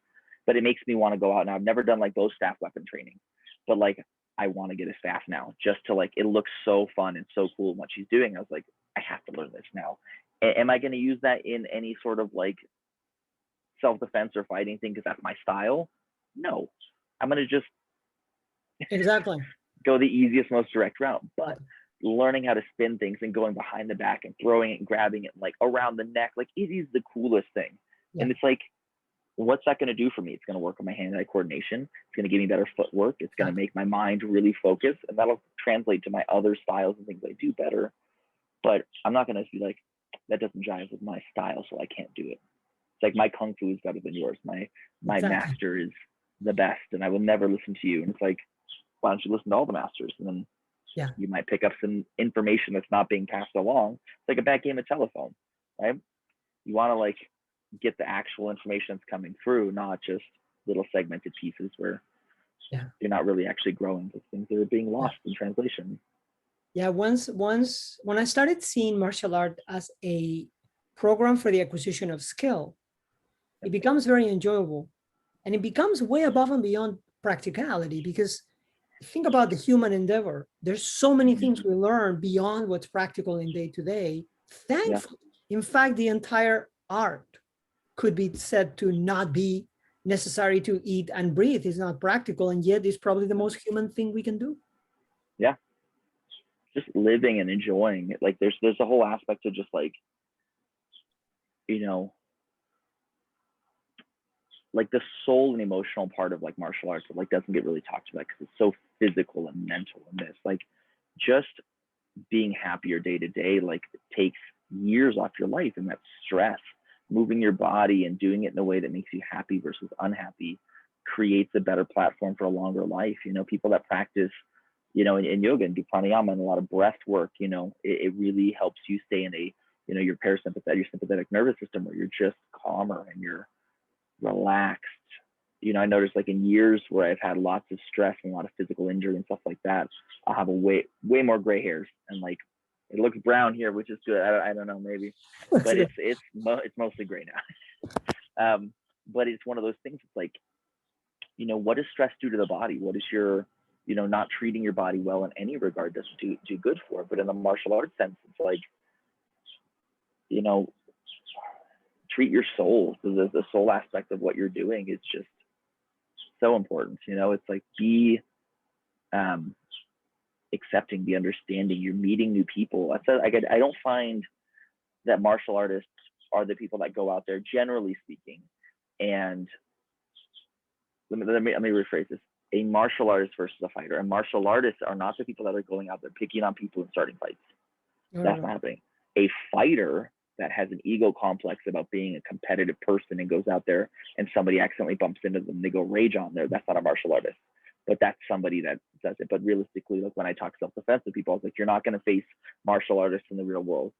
but it makes me want to go out. Now, I've never done like bow staff weapon training, but like I want to get a staff now, just to like, it looks so fun and so cool what she's doing. I was like, I have to learn this now. Am I going to use that in any sort of like self-defense or fighting thing because that's my style? No, I'm going to just Exactly. go the easiest, most direct route. But learning how to spin things and going behind the back and throwing it and grabbing it like around the neck, like it is the coolest thing. Yeah. And it's like, what's that going to do for me? It's going to work on my hand-eye coordination. It's going to give me better footwork. It's going to make my mind really focus, and that'll translate to my other styles and things I do better. But I'm not going to be like, that doesn't jive with my style, so I can't do it. It's like my kung fu is better than yours. My master is the best, and I will never listen to you. And it's like, why don't you listen to all the masters? And then you might pick up some information that's not being passed along. It's like a bad game of telephone, right? You want to like get the actual information that's coming through, not just little segmented pieces where you're not really actually growing because things are being lost in translation. Yeah, once when I started seeing martial art as a program for the acquisition of skill, it becomes very enjoyable, and it becomes way above and beyond practicality, because think about the human endeavor. There's so many things we learn beyond what's practical in day to day. Thankfully, in fact, the entire art could be said to not be necessary to eat and breathe. It's not practical, and yet it's probably the most human thing we can do. Yeah. Just living and enjoying it. Like there's a whole aspect of just like, you know, like the soul and emotional part of like martial arts that like doesn't get really talked about because it's so physical and mental in this. Like just being happier day to day, like it takes years off your life, and that stress, moving your body and doing it in a way that makes you happy versus unhappy creates a better platform for a longer life. You know, people that practice, you know, in yoga and do pranayama and a lot of breath work, you know, it really helps you stay in a, you know, your parasympathetic, your sympathetic nervous system where you're just calmer and you're relaxed. You know, I noticed like in years where I've had lots of stress and a lot of physical injury and stuff like that, I'll have a way more gray hairs, and like it looks brown here, which is good. I don't know, maybe, but it's mostly gray now. But it's one of those things. It's like, you know, what does stress do to the body? What is your, you know, not treating your body well in any regard doesn't do good for it. But in the martial arts sense, it's like, you know, treat your soul. So the soul aspect of what you're doing is just so important. You know, it's like be accepting, be understanding. You're meeting new people. I don't find that martial artists are the people that go out there, generally speaking. And let me rephrase this. A martial artist versus a fighter. And martial artists are not the people that are going out there picking on people and starting fights. That's not happening. A fighter that has an ego complex about being a competitive person and goes out there and somebody accidentally bumps into them, they go rage on there. That's not a martial artist, but that's somebody that does it. But realistically, like when I talk self-defense to people, I was like, you're not going to face martial artists in the real world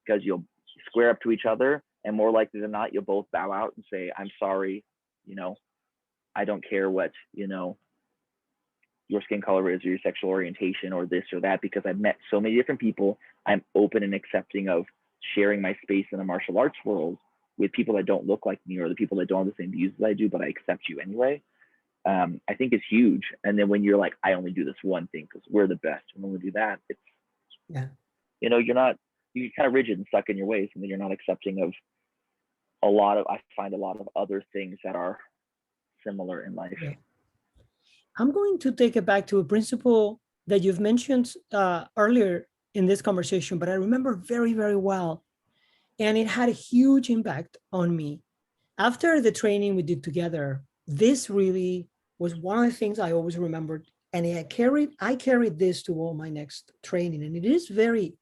because you'll square up to each other, and more likely than not, you'll both bow out and say, I'm sorry, you know, I don't care what, you know, your skin color is or your sexual orientation or this or that, because I've met so many different people. I'm open and accepting of sharing my space in the martial arts world with people that don't look like me or the people that don't have the same views as I do, but I accept you anyway. I think is huge. And then when you're like, I only do this one thing because we're the best, and when we do that, it's, you know, you're kind of rigid and stuck in your ways, and then you're not accepting of I find a lot of other things that are similar in life. I'm going to take it back to a principle that you've mentioned earlier in this conversation, but I remember very, very well. And it had a huge impact on me. After the training we did together, this really was one of the things I always remembered. And I carried this to all my next training. And it is a very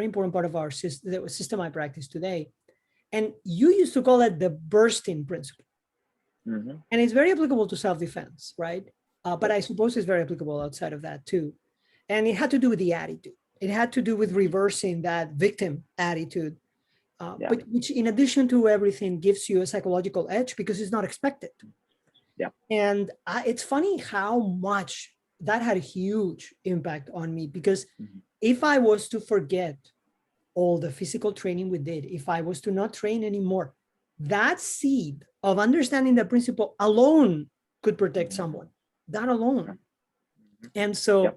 important part of our system I practice today. And you used to call it the bursting principle. Mm-hmm. And it's very applicable to self-defense, right? But I suppose it's very applicable outside of that too. And it had to do with the attitude. It had to do with reversing that victim attitude, but which in addition to everything gives you a psychological edge because it's not expected. Yeah. And it's funny how much that had a huge impact on me, because if I was to forget all the physical training we did, if I was to not train anymore, that seed of understanding the principle alone could protect someone, that alone. And so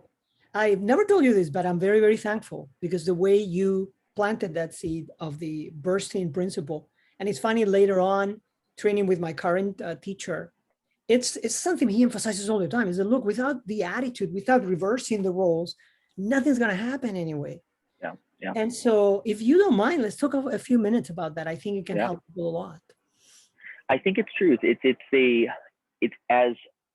I've never told you this, but I'm very, very thankful because the way you planted that seed of the bursting principle. And it's funny, later on, training with my current teacher, it's something he emphasizes all the time, is that, look, without the attitude, without reversing the roles, nothing's going to happen anyway. Yeah. Yeah. And so if you don't mind, let's talk a few minutes about that. I think it can Yeah. help people a lot. I think it's true. It's as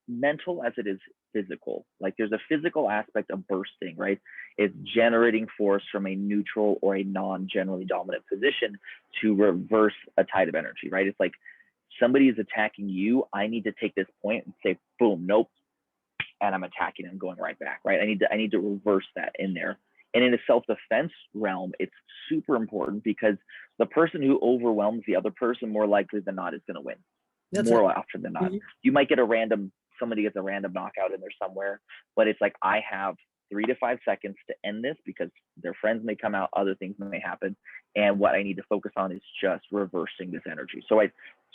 mental as it is physical. Like there's a physical aspect of bursting, right? It's generating force from a neutral or a non-generally dominant position to reverse a tide of energy, right? It's like somebody is attacking you. I need to take this point and say, boom, nope, and I'm attacking and going right back, right? I need to reverse that in there. And in the self-defense realm, it's super important because the person who overwhelms the other person more likely than not is going to win. That's more it. often than not. You might get somebody gets a random knockout in there somewhere, but it's like I have 3 to 5 seconds to end this because their friends may come out, other things may happen, and what I need to focus on is just reversing this energy. So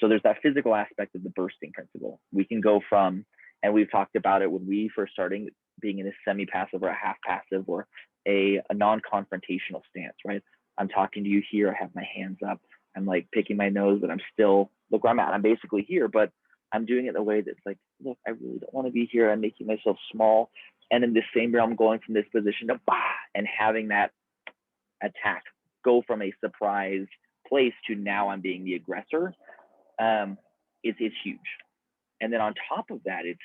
there's that physical aspect of the bursting principle. We can go from, and we've talked about it when we first starting, being in a semi-passive or a half-passive or a non-confrontational stance, right? I'm talking to you here, I have my hands up, I'm like picking my nose, but I'm still, look where I'm at. I'm basically here, but I'm doing it in a way that's like, look, I really don't want to be here. I'm making myself small. And in this same realm, going from this position to and having that attack go from a surprise place to now I'm being the aggressor. It's huge. And then on top of that, it's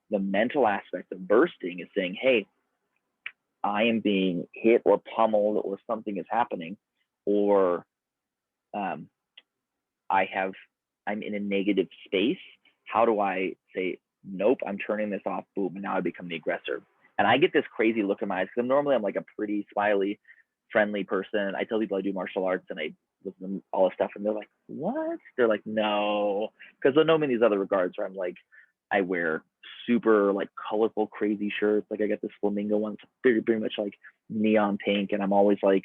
the mental aspect of bursting is saying, hey, I am being hit or pummeled or something is happening, or I'm in a negative space. How do I say, nope, I'm turning this off, boom, and now I become the aggressor. And I get this crazy look in my eyes because normally I'm like a pretty smiley, friendly person. I tell people I do martial arts and I listen to all this stuff and they're like, what? They're like, no, because they know me in these other regards where I'm like, I wear super like colorful, crazy shirts. Like I got this flamingo one, pretty much like neon pink. And I'm always like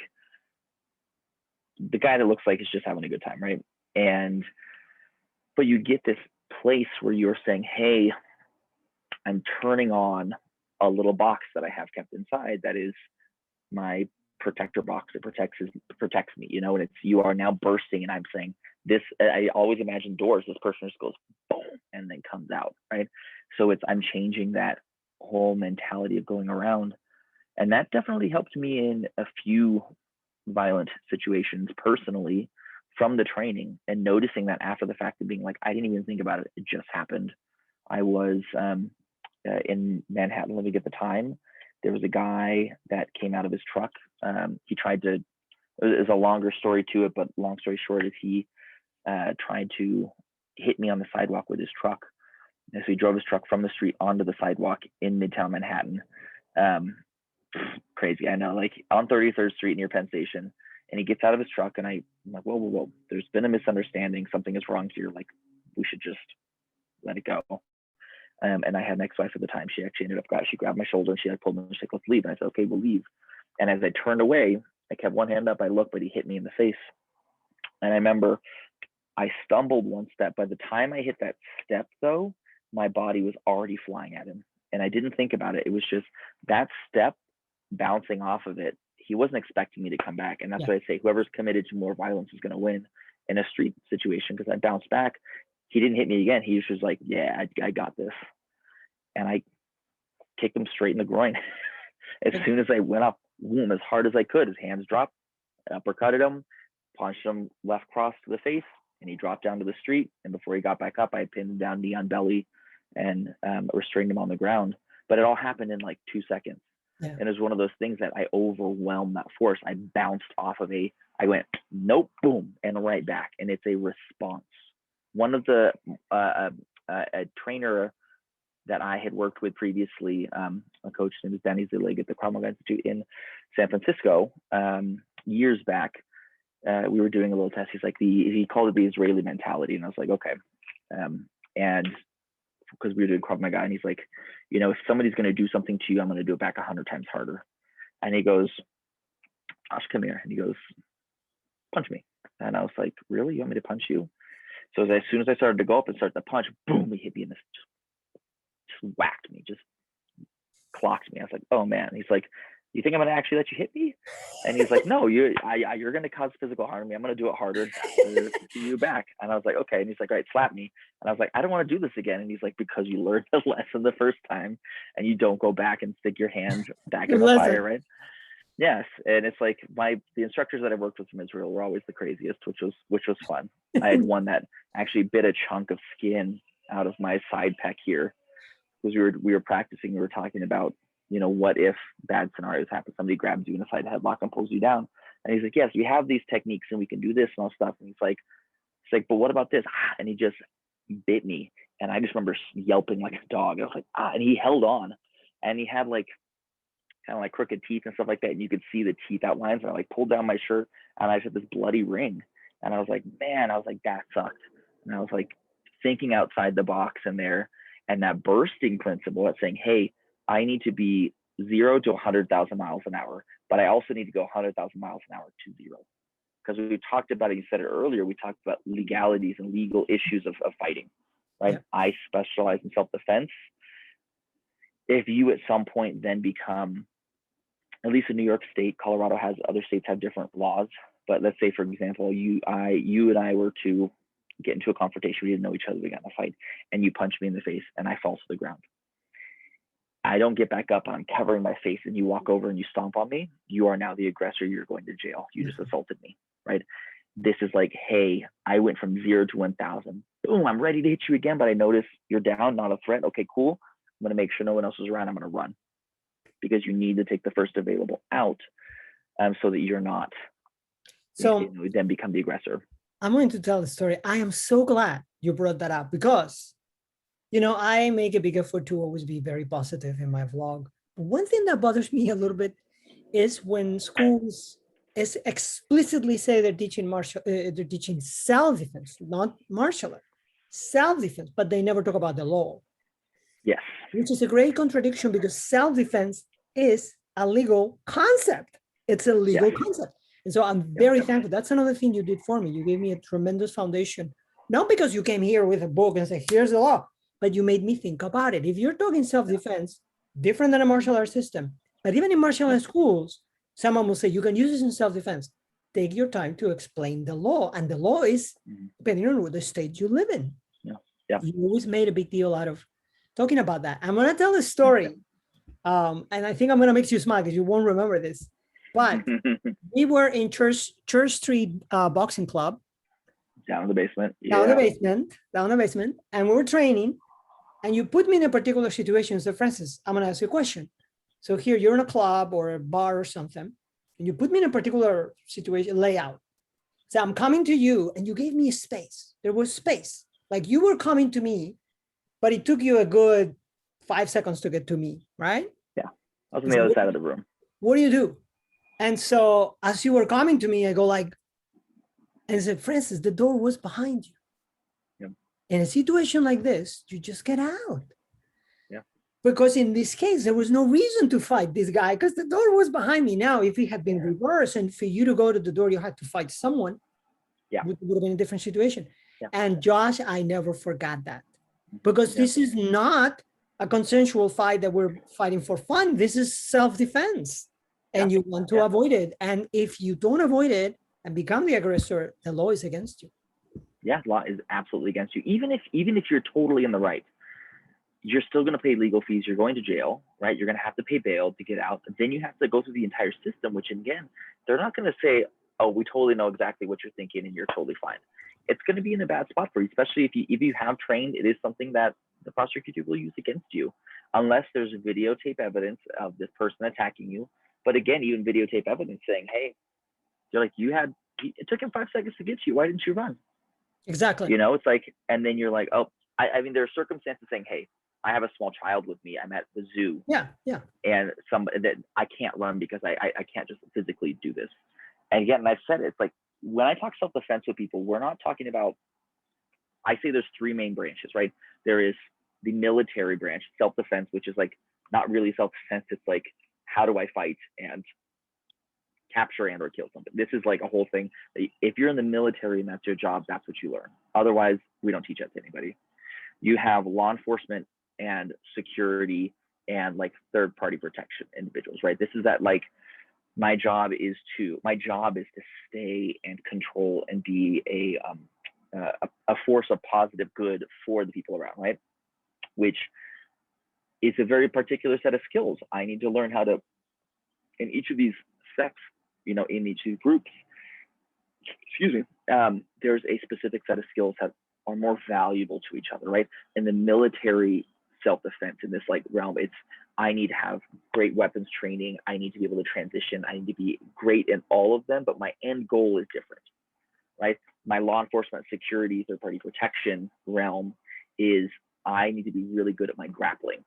the guy that looks like he's just having a good time, right? But you get this place where you're saying, hey, I'm turning on a little box that I have kept inside that is my protector box. It protects me, and it's, you are now bursting, and I'm saying this. I always imagine doors. This person just goes boom and then comes out, right? So I'm changing that whole mentality of going around, and that definitely helped me in a few violent situations personally from the training, and noticing that after the fact of being like, I didn't even think about it. It just happened. I was in Manhattan living at the time. There was a guy that came out of his truck. He tried to, there's a longer story to it, but long story short is he tried to hit me on the sidewalk with his truck. And so he drove his truck from the street onto the sidewalk in Midtown Manhattan. Crazy, I know, like on 33rd Street near Penn Station. And he gets out of his truck, and I'm like, whoa, there's been a misunderstanding. Something is wrong here. Like, we should just let it go. And I had an ex-wife at the time. She actually she grabbed my shoulder and she pulled me and she's like, let's leave. And I said, okay, we'll leave. And as I turned away, I kept one hand up. I looked, but he hit me in the face. And I remember I stumbled one step. By the time I hit that step, though, my body was already flying at him. And I didn't think about it. It was just that step bouncing off of it. He wasn't expecting me to come back. And that's why I say whoever's committed to more violence is going to win in a street situation, because I bounced back. He didn't hit me again. He was just like, yeah, I got this. And I kicked him straight in the groin. As soon as I went up, boom, as hard as I could, his hands dropped, I uppercutted him, punched him left cross to the face, and he dropped down to the street. And before he got back up, I pinned him down knee on belly and restrained him on the ground. But it all happened in like 2 seconds. Yeah. And it was one of those things that I overwhelmed that force. I bounced off of I went, nope, boom, and right back. And it's a response. One of the, a trainer that I had worked with previously, a coach named is Danny Zillig at the Krav Maga Institute in San Francisco, years back. We were doing a little test. He's like, he called it the Israeli mentality. And I was like, okay. And because we were doing Krav Maga, and he's like, if somebody's going to do something to you, I'm going to do it back 100 times harder. And he goes, Josh, come here. And he goes, punch me. And I was like, really? You want me to punch you? So as soon as I started to go up and start to punch, boom, he hit me in just whacked me, just clocked me. I was like, oh man. He's like, you think I'm going to actually let you hit me? And he's like, no, you're going to cause physical harm to me. I'm going to do it harder to you back. And I was like, okay. And he's like, all right, slap me. And I was like, I don't want to do this again. And he's like, because you learned the lesson the first time and you don't go back and stick your hand back in the fire, right? Yes. And it's like the instructors that I worked with from Israel were always the craziest, which was fun. I had one that actually bit a chunk of skin out of my side pec here because we were practicing. We were talking about, you know, what if bad scenarios happen? Somebody grabs you in a side headlock and pulls you down. And he's like, yes, we have these techniques and we can do this and all stuff. And he's like, but what about this? And he just bit me. And I just remember yelping like a dog. I was like, and he held on. And he had like kind of like crooked teeth and stuff like that. And you could see the teeth outlines. And I like pulled down my shirt and I just had this bloody ring. And I was like, man, that sucked. And I was like thinking outside the box in there. And that bursting principle that's saying, hey, I need to be 0 to 100,000 miles an hour, but I also need to go 100,000 miles an hour to 0. Because we talked about it, you said it earlier, we talked about legalities and legal issues of fighting, right? Yeah. I specialize in self-defense. If you at some point then become, at least in New York State, Colorado has, other states have different laws, but let's say, for example, you and I were to get into a confrontation, we didn't know each other, we got in a fight, and you punch me in the face and I fall to the ground. I don't get back up and I'm covering my face and you walk over and you stomp on me, you are now the aggressor, you're going to jail. You just assaulted me, right? This is like, hey, I went from 0 to 1,000. Boom, I'm ready to hit you again, but I notice you're down, not a threat. Okay, cool. I'm going to make sure no one else is around. I'm going to run because you need to take the first available out so that you're not, then become the aggressor. I'm going to tell the story. I am so glad you brought that up because you know, I make a big effort to always be very positive in my vlog. But one thing that bothers me a little bit is when schools explicitly say they're teaching self-defense, not martial art, self-defense, but they never talk about the law. Yes. Which is a great contradiction because self-defense is a legal concept. It's a legal concept. And so I'm very thankful. That's another thing you did for me. You gave me a tremendous foundation, not because you came here with a book and said, here's the law, but you made me think about it. If you're talking self-defense, different than a martial arts system, but even in martial arts schools, someone will say, you can use this in self-defense. Take your time to explain the law. And the law is depending on the state you live in. You always made a big deal out of talking about that. I'm going to tell a story. And I think I'm going to make you smile because you won't remember this. But we were in Church Street Boxing Club. Down in the basement. Down the basement. And we were training. And you put me in a particular situation. So, Francis, I'm going to ask you a question. So here you're in a club or a bar or something. And you put me in a particular situation, layout. So I'm coming to you and you gave me space. There was space. Like you were coming to me, but it took you a good 5 seconds to get to me, right? Yeah. I was on the other side of the room. What do you do? And so as you were coming to me, I go like, and I said, Francis, the door was behind you. Yep. In a situation like this, you just get out. Yeah. Because in this case, there was no reason to fight this guy because the door was behind me. Now, if it had been reversed and for you to go to the door, you had to fight someone, it would have been a different situation. Yeah. And Josh, I never forgot that because this is not a consensual fight that we're fighting for fun. This is self-defense and you want to avoid it. And if you don't avoid it and become the aggressor, the law is against you. Yeah, law is absolutely against you. Even if you're totally in the right, you're still going to pay legal fees. You're going to jail, right? You're going to have to pay bail to get out. Then you have to go through the entire system, which again, they're not going to say, oh, we totally know exactly what you're thinking and you're totally fine. It's going to be in a bad spot for you, especially if you have trained. It is something that the prosecutor will use against you, unless there's videotape evidence of this person attacking you. But again, even videotape evidence saying, hey, you're like, it took him 5 seconds to get you. Why didn't you run? Exactly. You know, it's like, and then you're like, oh, I mean, there are circumstances saying, hey, I have a small child with me. I'm at the zoo. Yeah. And that I can't run because I can't just physically do this. And again, I've said it's like, when I talk self-defense with people, we're not talking about, I say there's three main branches, right? There is the military branch, self-defense, which is like not really self-defense. It's like, how do I fight and capture and or kill something? This is like a whole thing. If you're in the military and that's your job, that's what you learn. Otherwise, we don't teach that to anybody. You have law enforcement and security and like third-party protection individuals, right? This is that like my job is to stay and control and be a force of positive good for the people around, right? Which is a very particular set of skills. I need to learn how to, in each of these sects, you know, in each of these groups, excuse me, there's a specific set of skills that are more valuable to each other, right? In the military self-defense, in this like realm, it's I need to have great weapons training. I need to be able to transition. I need to be great in all of them, but my end goal is different, right? My law enforcement, security, third-party protection realm is I need to be really good at my grappling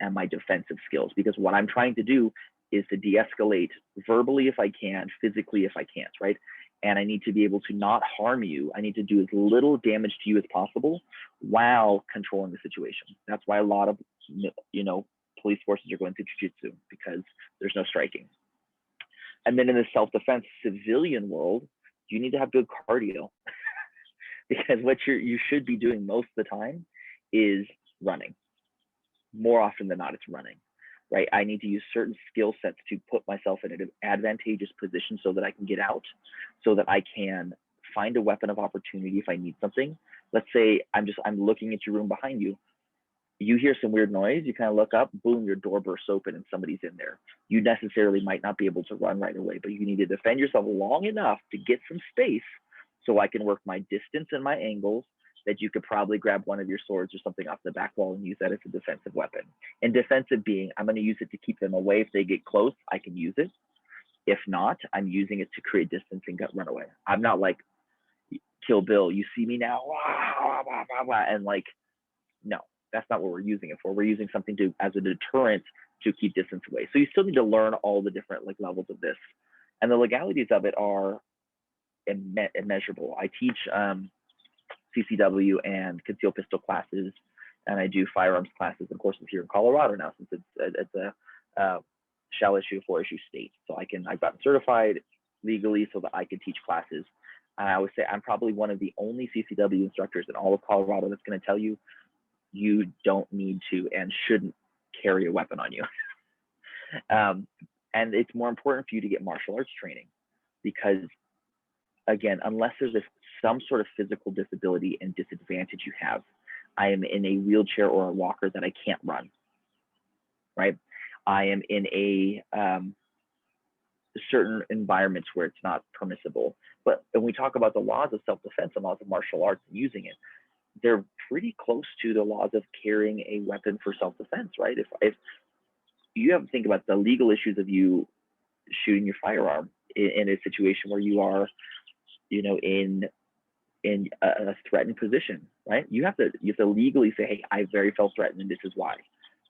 and my defensive skills, because what I'm trying to do is to de-escalate verbally if I can, physically if I can't, right? And I need to be able to not harm you. I need to do as little damage to you as possible while controlling the situation. That's why a lot of, you know, police forces are going through jiu-jitsu, because there's no striking. And then in the self-defense civilian world, you need to have good cardio because what you should be doing most of the time is running. More often than not, it's running, right? I need to use certain skill sets to put myself in an advantageous position so that I can get out, so that I can find a weapon of opportunity if I need something. Let's say I'm looking at your room behind you. You hear some weird noise, you kind of look up, boom, your door bursts open and somebody's in there. You necessarily might not be able to run right away, but you need to defend yourself long enough to get some space so I can work my distance and my angles, that you could probably grab one of your swords or something off the back wall and use that as a defensive weapon. And defensive being, I'm going to use it to keep them away. If they get close, I can use it. If not, I'm using it to create distance and run away. I'm not like Kill Bill, you see me now, and like, no, that's not what we're using it for. We're using something as a deterrent to keep distance away. So you still need to learn all the different like levels of this. And the legalities of it are immeasurable. I teach CCW and concealed pistol classes, and I do firearms classes and courses here in Colorado now, since it's a shall issue, for issue state. So I've gotten certified legally so that I can teach classes. And I always say I'm probably one of the only CCW instructors in all of Colorado that's going to tell you you don't need to and shouldn't carry a weapon on you. And it's more important for you to get martial arts training, because again, unless there's some sort of physical disability and disadvantage you have, I am in a wheelchair or a walker that I can't run, right? I am in a certain environments where it's not permissible. But when we talk about the laws of self-defense and laws of martial arts and using it, they're pretty close to the laws of carrying a weapon for self-defense, right? If you have to think about the legal issues of you shooting your firearm in a situation where you are, you know, in a threatened position, right? You have to legally say, hey, I very felt threatened and this is why.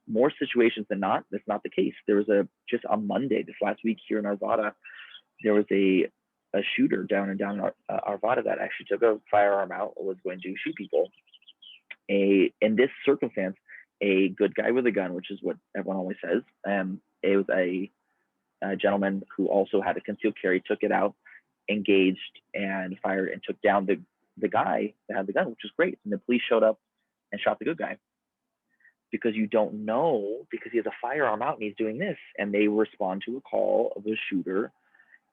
More situations than not, that's not the case. There was just on Monday, this last week here in Arvada, there was a shooter down in Arvada that actually took a firearm out and was going to shoot people. In this circumstance, a good guy with a gun, which is what everyone always says. It was a gentleman who also had a concealed carry, took it out, engaged and fired and took down the guy that had the gun, which was great. And the police showed up and shot the good guy, because you don't know, because he has a firearm out and he's doing this, and they respond to a call of a shooter,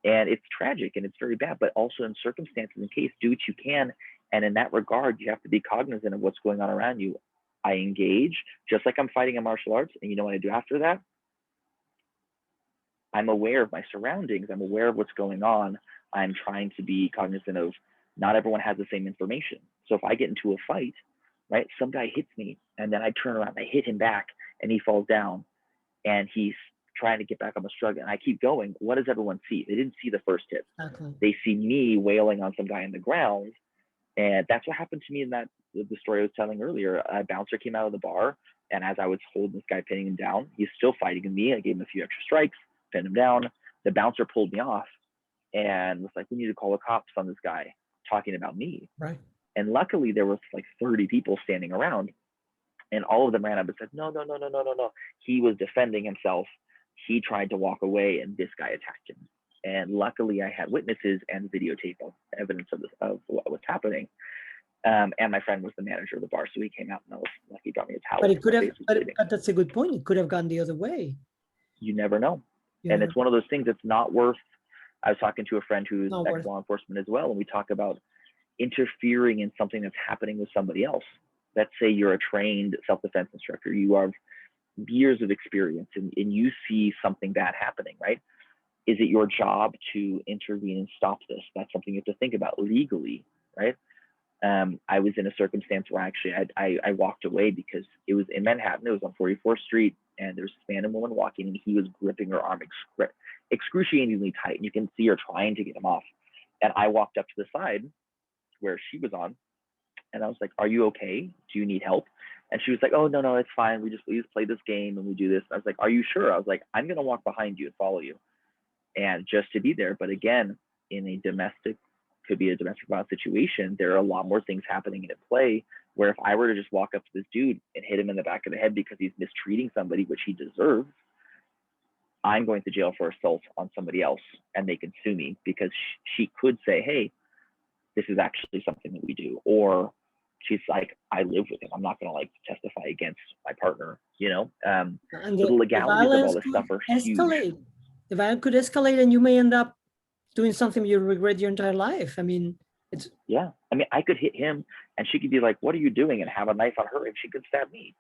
and it's tragic and it's very bad. But also in circumstances, in case, do what you can. And in that regard, you have to be cognizant of what's going on around you. I engage just like I'm fighting in martial arts, and you know what I do after that? I'm aware of my surroundings. I'm aware of what's going on. I'm trying to be cognizant of not everyone has the same information. So if I get into a fight, right, some guy hits me and then I turn around and I hit him back and he falls down and he's trying to get back on the struggle and I keep going, what does everyone see? They didn't see the first hit. Okay. They see me wailing on some guy in the ground. And that's what happened to me in the story I was telling earlier. A bouncer came out of the bar, and as I was holding this guy, pinning him down, he's still fighting me. I gave him a few extra strikes, pinned him down. The bouncer pulled me off and was like, we need to call the cops on this guy talking about me. Right. And luckily there was like 30 people standing around, and all of them ran up and said, no. He was defending himself. He tried to walk away and this guy attacked him. And luckily I had witnesses and videotape of evidence of what was happening. And my friend was the manager of the bar, so he came out and I was like, he brought me his house. But it could My have, face was but bleeding. that's a good point. It could have gone the other way. You never know. You And know, it's one of those things that's not worth. I was talking to a friend who's not worth. ex-law enforcement as well, and we talk about interfering in something that's happening with somebody else. Let's say you're a trained self-defense instructor. You have years of experience and you see something bad happening, right? Is it your job to intervene and stop this? That's something you have to think about legally, right? I was in a circumstance where actually I walked away because it was in Manhattan. It was on 44th Street, and there's this man and woman walking, and he was gripping her arm excruciatingly tight, and you can see her trying to get him off. And I walked up to the side where she was on, and I was like, "Are you okay? Do you need help?" And she was like, "Oh, no, it's fine. We just play this game and we do this." And I was like, "Are you sure?" I was like, "I'm gonna walk behind you and follow you, and just to be there." But again, in a could be a domestic violence situation, there are a lot more things happening in play, where if I were to just walk up to this dude and hit him in the back of the head because he's mistreating somebody, which he deserves, I'm going to jail for assault on somebody else, and they can sue me because she could say, "Hey, this is actually something that we do," or she's like, "I live with him. I'm not going to like testify against my partner," you know? And So the legalities of all this stuff are huge. escalate. The violence could escalate, and you may end up doing something you regret your entire life. I mean, it's Yeah. I mean, I could hit him, and she could be like, "What are you doing?" and have a knife on her, and she could stab me.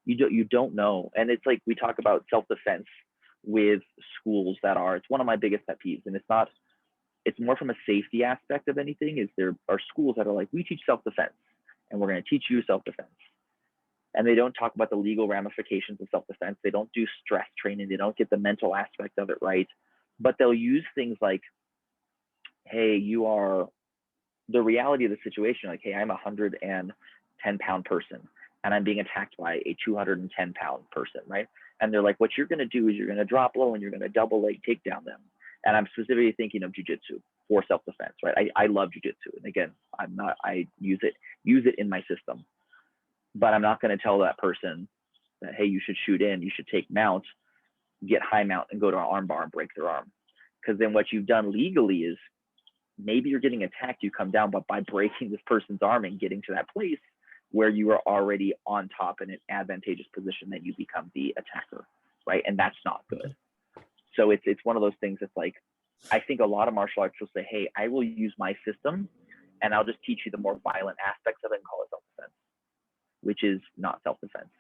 You don't know. And it's like we talk about self-defense with schools it's one of my biggest pet peeves, and it's more from a safety aspect of anything. Is there are schools that are like, "We teach self-defense, and we're going to teach you self-defense," and they don't talk about the legal ramifications of self-defense. They don't do stress training. They don't get the mental aspect of it right, but they'll use things like, "Hey, you are the reality of the situation." Like, "Hey, I'm a 110-pound person, and I'm being attacked by a 210-pound person," right? And they're like, "What you're going to do is you're going to drop low and you're going to double leg take down them." And I'm specifically thinking of jujitsu for self-defense, right? I love jujitsu, and again, I use it in my system, but I'm not going to tell that person that, "Hey, you should shoot in, you should take mount, get high mount, and go to an arm bar and break their arm," because then what you've done legally is maybe you're getting attacked, you come down, but by breaking this person's arm and getting to that place where you are already on top in an advantageous position, that you become the attacker, right? And that's not good. So it's one of those things that's like, I think a lot of martial arts will say, "Hey, I will use my system and I'll just teach you the more violent aspects of it and call it self-defense," which is not self-defense.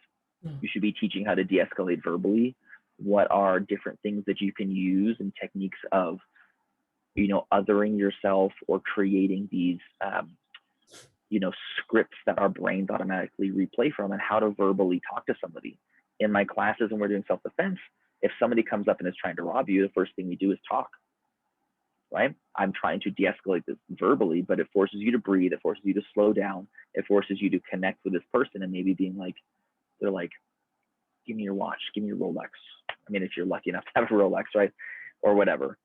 You should be teaching how to de-escalate verbally. What are different things that you can use and techniques of, othering yourself or creating these, scripts that our brains automatically replay from, and how to verbally talk to somebody. In my classes, when we're doing self-defense, if somebody comes up and is trying to rob you, the first thing we do is talk, right? I'm trying to de-escalate this verbally, but it forces you to breathe. It forces you to slow down. It forces you to connect with this person, and maybe being like, they're like, "Give me your watch, give me your Rolex." I mean, if you're lucky enough to have a Rolex, right? Or whatever.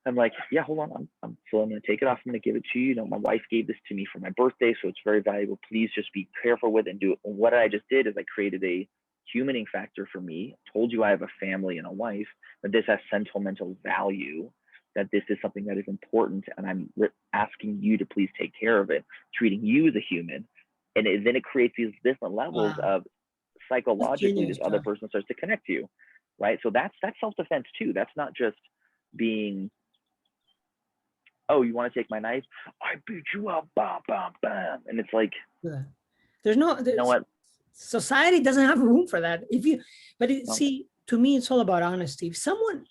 I'm like, "Yeah, hold on. I'm going to take it off. I'm going to give it to you. My wife gave this to me for my birthday, so it's very valuable. Please just be careful with it and do it." And what I just did is I created a humaning factor for me, told you I have a family and a wife, that this has sentimental value, that this is something that is important, and I'm asking you to please take care of it, treating you as a human. And then it creates these different levels of psychologically this other person starts to connect to you, right? So that's self-defense too. That's not just being, "Oh, you want to take my knife? I beat you up, bam, bam, bam." And it's like, there's you know what? Society doesn't have room for that. See, to me, it's all about honesty. If someone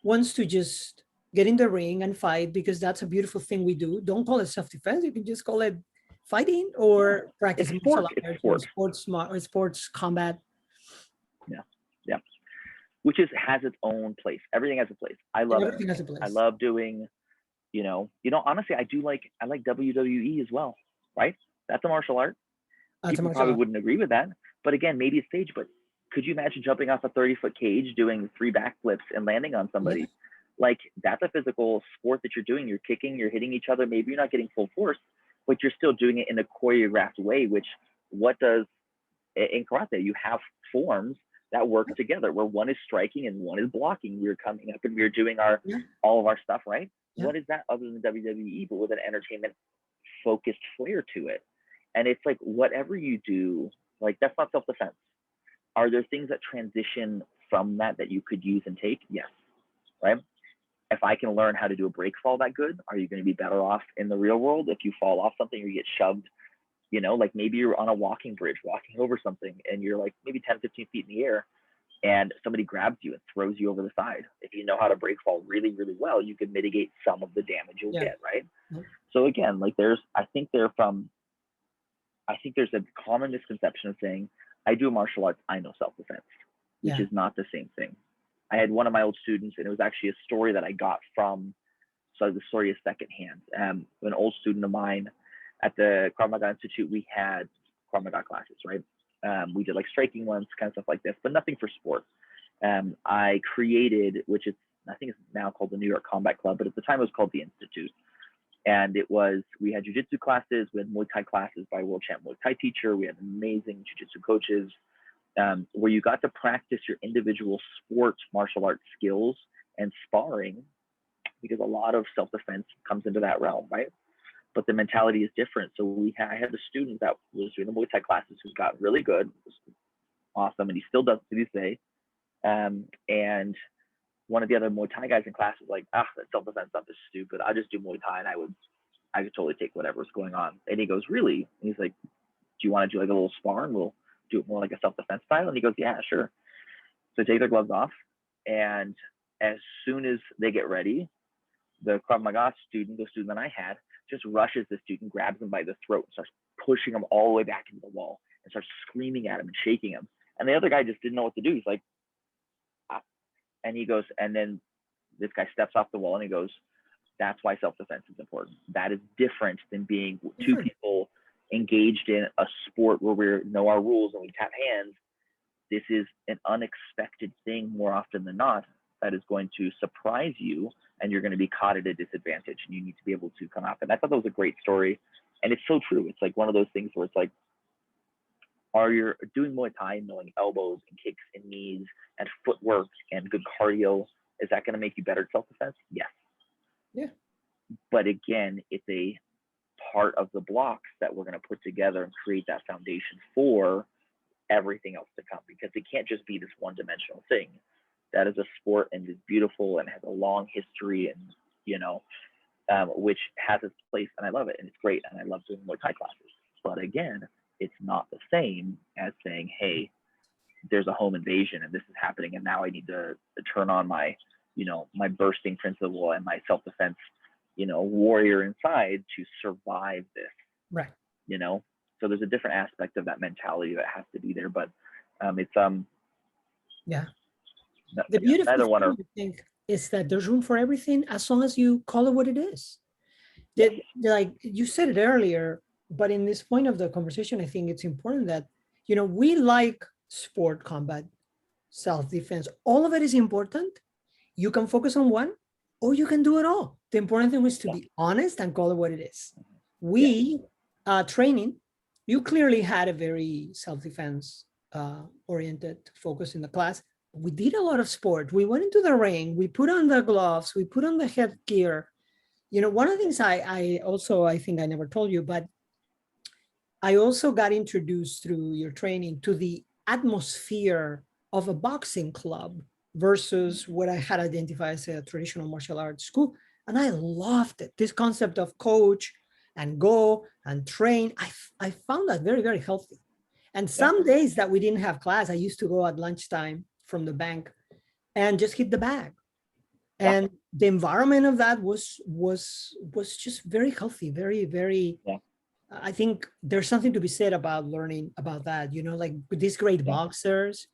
wants to just get in the ring and fight, because that's a beautiful thing we do, don't call it self-defense. You can just call it fighting or practicing sports combat. Yeah. Which has its own place. Everything has a place. I love Everything has a place. I love doing, honestly, I like WWE as well, right? That's a martial art. People probably wouldn't agree with that, but again, maybe it's stage. But could you imagine jumping off a 30-foot cage, doing 3 backflips and landing on somebody? Yeah. Like, that's a physical sport that you're doing. You're kicking, you're hitting each other. Maybe you're not getting full force, but you're still doing it in a choreographed way, which in karate, you have forms that work together, where one is striking and one is blocking. We're coming up and we're doing all of our stuff, right? Yeah. What is that other than WWE, but with an entertainment focused flair to it? And it's like, whatever you do, like, that's not self-defense. Are there things that transition from that you could use and take? Yes. Right. If I can learn how to do a break fall that good, are you going to be better off in the real world if you fall off something or you get shoved? Like maybe you're on a walking bridge, walking over something, and you're like maybe 10, 15 feet in the air, and somebody grabs you and throws you over the side. If you know how to break fall really, really well, you can mitigate some of the damage you'll get, right? Mm-hmm. So again, like I think there's a common misconception of saying, I do martial arts, I know self-defense, which is not the same thing. I had one of my old students, and it was actually a story that I got from, so the story is secondhand. An old student of mine at the Krav Maga Institute, we had Krav Maga classes, right? We did like striking ones, kind of stuff like this, but nothing for sport. I created, which is, I think it's now called the New York Combat Club, but at the time it was called the Institute. And we had jiu-jitsu classes, we had Muay Thai classes by world champ Muay Thai teacher, we had amazing jiu-jitsu coaches, where you got to practice your individual sports martial arts skills and sparring, because a lot of self-defense comes into that realm, right? But the mentality is different. So I had a student that was doing the Muay Thai classes who got really good, awesome, and he still does to this day. And one of the other Muay Thai guys in class was like, that self-defense stuff is stupid. I just do Muay Thai, and I could totally take whatever's going on. And he goes, really? And he's like, do you want to do like a little spar, and we'll do it more like a self-defense style? And he goes, yeah, sure. So take their gloves off, and as soon as they get ready, the Krav Maga student, the student that I had, just rushes the student, grabs him by the throat, and starts pushing him all the way back into the wall, and starts screaming at him and shaking him. And the other guy just didn't know what to do. He's like, and he goes, and then this guy steps off the wall, and he goes, that's why self-defense is important. That is different than being two people engaged in a sport where we know our rules and we tap hands. This is an unexpected thing more often than not that is going to surprise you, and you're going to be caught at a disadvantage, and you need to be able to come up. And I thought that was a great story, and it's so true. It's like one of those things where it's like, are you doing Muay Thai, knowing elbows and kicks and knees and footwork and good cardio, is that going to make you better at self-defense? Yes. Yeah. But again, it's a part of the blocks that we're going to put together and create that foundation for everything else to come, because it can't just be this one-dimensional thing. That is a sport, and is beautiful and has a long history, and which has its place, and I love it, and it's great, and I love doing Muay Thai classes. But again, it's not the same as saying, hey, there's a home invasion and this is happening, and now I need to turn on my my bursting principle and my self-defense warrior inside to survive this, right? So there's a different aspect of that mentality that has to be there. But it's the beautiful thing, I think, is that there's room for everything as long as you call it what it is. Like you said it earlier, but in this point of the conversation, I think it's important that we like sport, combat, self-defense. All of it is important. You can focus on one, or you can do it all. The important thing is to be honest and call it what it is. We training, you clearly had a very self-defense oriented focus in the class. We did a lot of sport. We went into the ring. We put on the gloves. We put on the headgear. One of the things I think I never told you, but I also got introduced through your training to the atmosphere of a boxing club versus what I had identified as a traditional martial arts school. And I loved it. This concept of coach and go and train, I found that very, very healthy. And some days that we didn't have class, I used to go at lunchtime from the bank and just hit the bag. And the environment of that was just very healthy, very, very, I think there's something to be said about learning about that, like these great boxers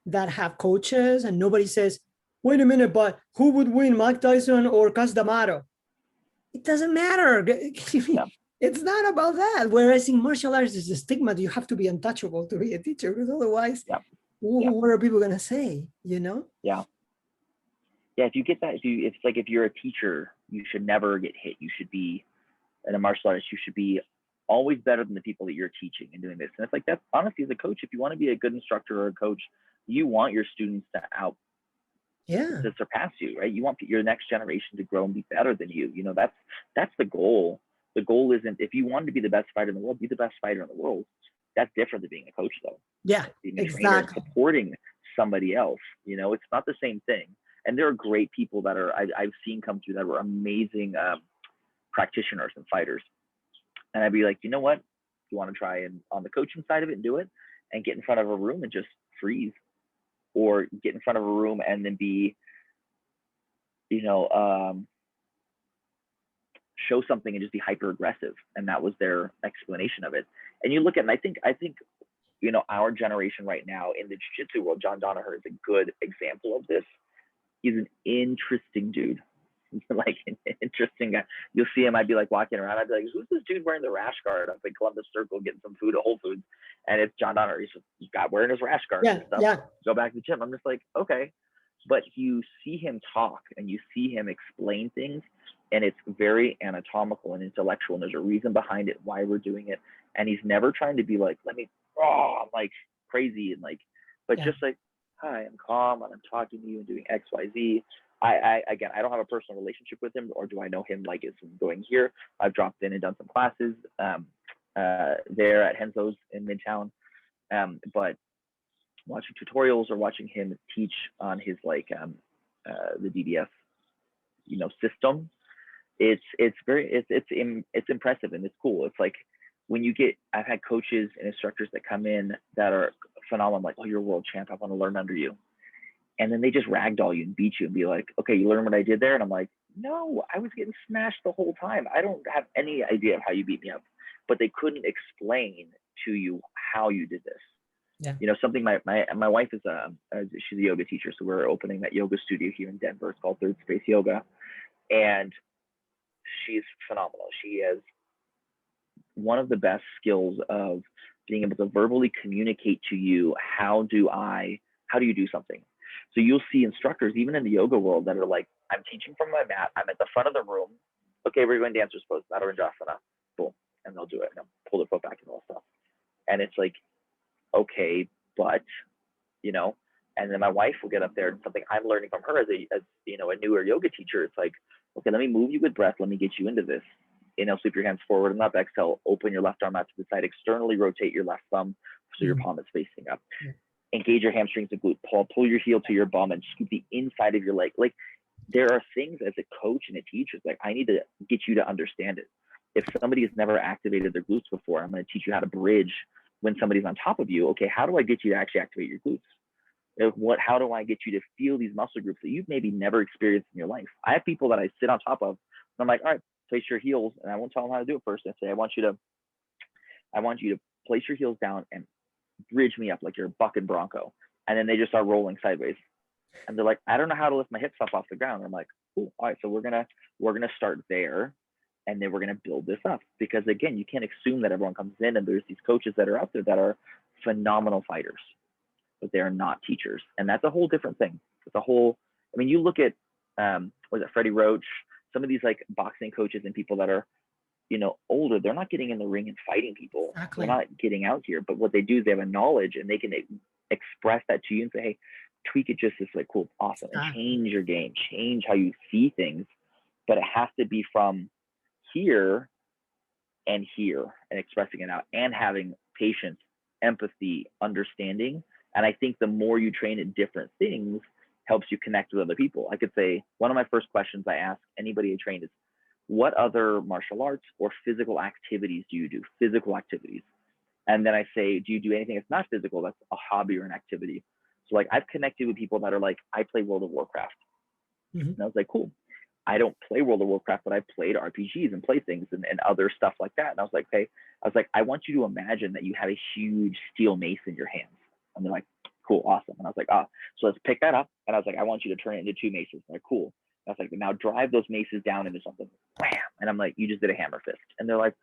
that have coaches, and nobody says, wait a minute, but who would win, Mike Tyson or Cus D'Amato? It doesn't matter. It's not about that. Whereas in martial arts, there's a stigma that you have to be untouchable to be a teacher, because otherwise, what are people going to say, Yeah, if you get that, if you're a teacher, you should never get hit. You should be, in a martial artist, you should be always better than the people that you're teaching and doing this. And it's like, that's honestly, as a coach, if you want to be a good instructor or a coach, you want your students to surpass you, right? You want your next generation to grow and be better than you. That's the goal. The goal isn't, if you want to be the best fighter in the world, be the best fighter in the world. That's different than being a coach, though. Yeah, Being a trainer and supporting somebody else, it's not the same thing. And there are great people that I've seen come through that were amazing practitioners and fighters. And I'd be like, you know what? You want to try and on the coaching side of it and do it, and get in front of a room and just freeze, or get in front of a room and then be, show something and just be hyper aggressive. And that was their explanation of it. And you look at, and I think, our generation right now in the jiu-jitsu world, John Danaher is a good example of this. He's an interesting dude. Like an interesting guy. You'll see him, I'd be like walking around, I'd be like, who's this dude wearing the rash guard up in Columbus Circle getting some food at Whole Foods? And it's John Danaher. He's got wearing his rash guard and stuff. Yeah. Go back to the gym. I'm just like, okay. But you see him talk and you see him explain things, and it's very anatomical and intellectual, and there's a reason behind it, why we're doing it. And he's never trying to be like, I'm like crazy and like, but just like, hi, I'm calm and I'm talking to you and doing X, Y, Z. I don't have a personal relationship with him, or do I know him like is going here. I've dropped in and done some classes there at Henzo's in Midtown, but watching tutorials or watching him teach on his like the DBS system, it's impressive and it's cool. It's like when you get, I've had coaches and instructors that come in that are phenomenal. I'm like, oh, you're a world champ, I want to learn under you. And then they just ragdoll you and beat you and be like, okay, you learn what I did there? And I'm like, no, I was getting smashed the whole time. I don't have any idea of how you beat me up. But they couldn't explain to you how you did this. Yeah. Something my wife is she's a yoga teacher. So we're opening that yoga studio here in Denver. It's called Third Space Yoga. And she's phenomenal. She has one of the best skills of being able to verbally communicate to you, how do you do something? So you'll see instructors, even in the yoga world, that are like, I'm teaching from my mat. I'm at the front of the room. Okay, we're going dancer's pose, Madhavendra. Boom. And they'll do it. And they'll pull their foot back and all stuff. And it's like, okay, but, and then my wife will get up there, and something I'm learning from her as a newer yoga teacher. It's like, okay, let me move you with breath. Let me get you into this. Sweep your hands forward and up. Exhale, open your left arm out to the side. Externally rotate your left thumb so your palm is facing up. Engage your hamstrings and glute. Pull your heel to your bum and scoop the inside of your leg. Like, there are things as a coach and a teacher, it's like, I need to get you to understand it. If somebody has never activated their glutes before, I'm going to teach you how to bridge when somebody's on top of you. Okay, how do I get you to actually activate your glutes? How do I get you to feel these muscle groups that you've maybe never experienced in your life? I have people that I sit on top of, and I'm like, all right, place your heels, and I won't tell them how to do it first. I say, I want you to place your heels down and bridge me up like you're a bucking bronco. And then they just start rolling sideways. And they're like, I don't know how to lift my hips up off the ground. And I'm like, cool. All right, so we're gonna start there, and then we're gonna build this up. Because again, you can't assume that everyone comes in, and there's these coaches that are out there that are phenomenal fighters, but they are not teachers. And that's a whole different thing. It's a whole, you look at was it Freddie Roach, some of these like boxing coaches and people that are older, they're not getting in the ring and fighting people. Exactly. They're not getting out here, but what they do is they have a knowledge, and they can express that to you and say, hey, tweak it just this way. Cool, awesome. And change your game, change how you see things. But it has to be from here and expressing it out, and having patience, empathy, understanding. And I think the more you train at different things helps you connect with other people. I could say one of my first questions I ask anybody I train is, what other martial arts or physical activities do you do? Physical activities. And then I say, do you do anything that's not physical, that's a hobby or an activity? So like, I've connected with people that are like, I play World of Warcraft. And I was like, cool. I don't play World of Warcraft, but I played RPGs and play things and other stuff like that. And I was like, hey, I want you to imagine that you have a huge steel mace in your hands. And they're like, cool, awesome. And I was like, so let's pick that up. And I was like, I want you to turn it into two maces. And they're cool. I was like, now drive those maces down into something. Wham! And I'm like, you just did a hammer fist. And they're like,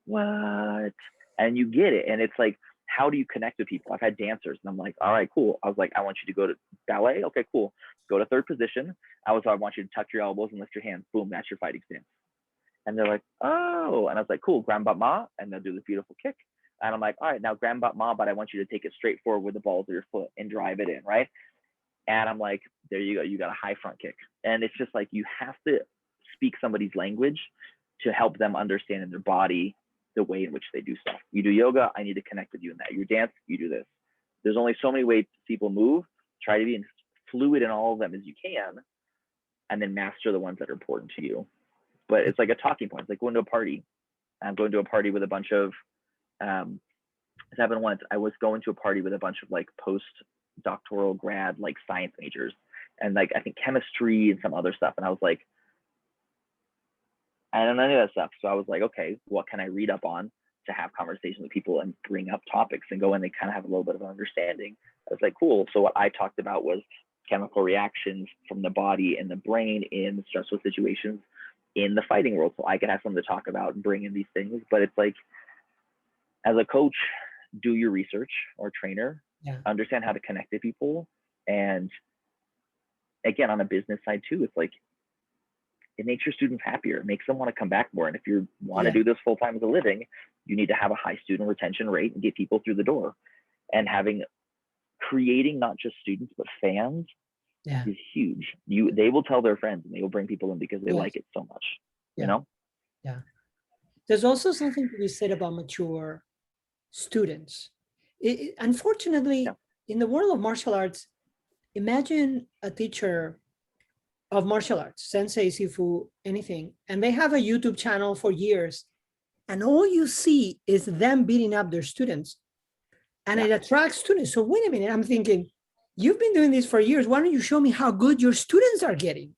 what? And you get it. And it's like, how do you connect with people? I've had dancers, and I'm like, all right, cool. I was like, I want you to go to ballet. Okay, cool. Go to third position. I want you to tuck your elbows and lift your hands. Boom, that's your fighting stance. And they're like, oh. And I was like, cool, grand bat ma. And they'll do the beautiful kick. And I'm like, all right, now grand bat ma, but I want you to take it straight forward with the balls of your foot and drive it in, right? And I'm like, there you go. You got a high front kick. And it's just like, you have to speak somebody's language to help them understand in their body the way in which they do stuff. You do yoga, I need to connect with you in that. You dance, you do this. There's only so many ways people move. Try to be as fluid in all of them as you can, and then master the ones that are important to you. But it's like a talking point. It's like going to a party. I'm going to a party with a bunch of, it happened once. I was going to a party with a bunch of like post-doctoral grad, like science majors, and like I think chemistry and some other stuff. And I was like, I don't know any of that stuff. So I was like, okay, what can I read up on to have conversations with people and bring up topics and go in? They kind of have a little bit of an understanding. I was like, cool. So what I talked about was chemical reactions from the body and the brain in stressful situations in the fighting world. So I could have something to talk about and bring in these things. But it's like, as a coach, do your research, or trainer, understand how to connect with people. And again, on a business side too, it's like, it makes your students happier. It makes them want to come back more. And if you want to do this full time as a living, you need to have a high student retention rate and get people through the door. And creating not just students, but fans is huge. They will tell their friends and they will bring people in because they like it so much, you know? Yeah. There's also something to be said about mature students. Unfortunately, in the world of martial arts, imagine a teacher of martial arts, sensei, sifu, anything, and they have a YouTube channel for years, and all you see is them beating up their students, and it attracts students. So wait a minute, I'm thinking, you've been doing this for years. Why don't you show me how good your students are getting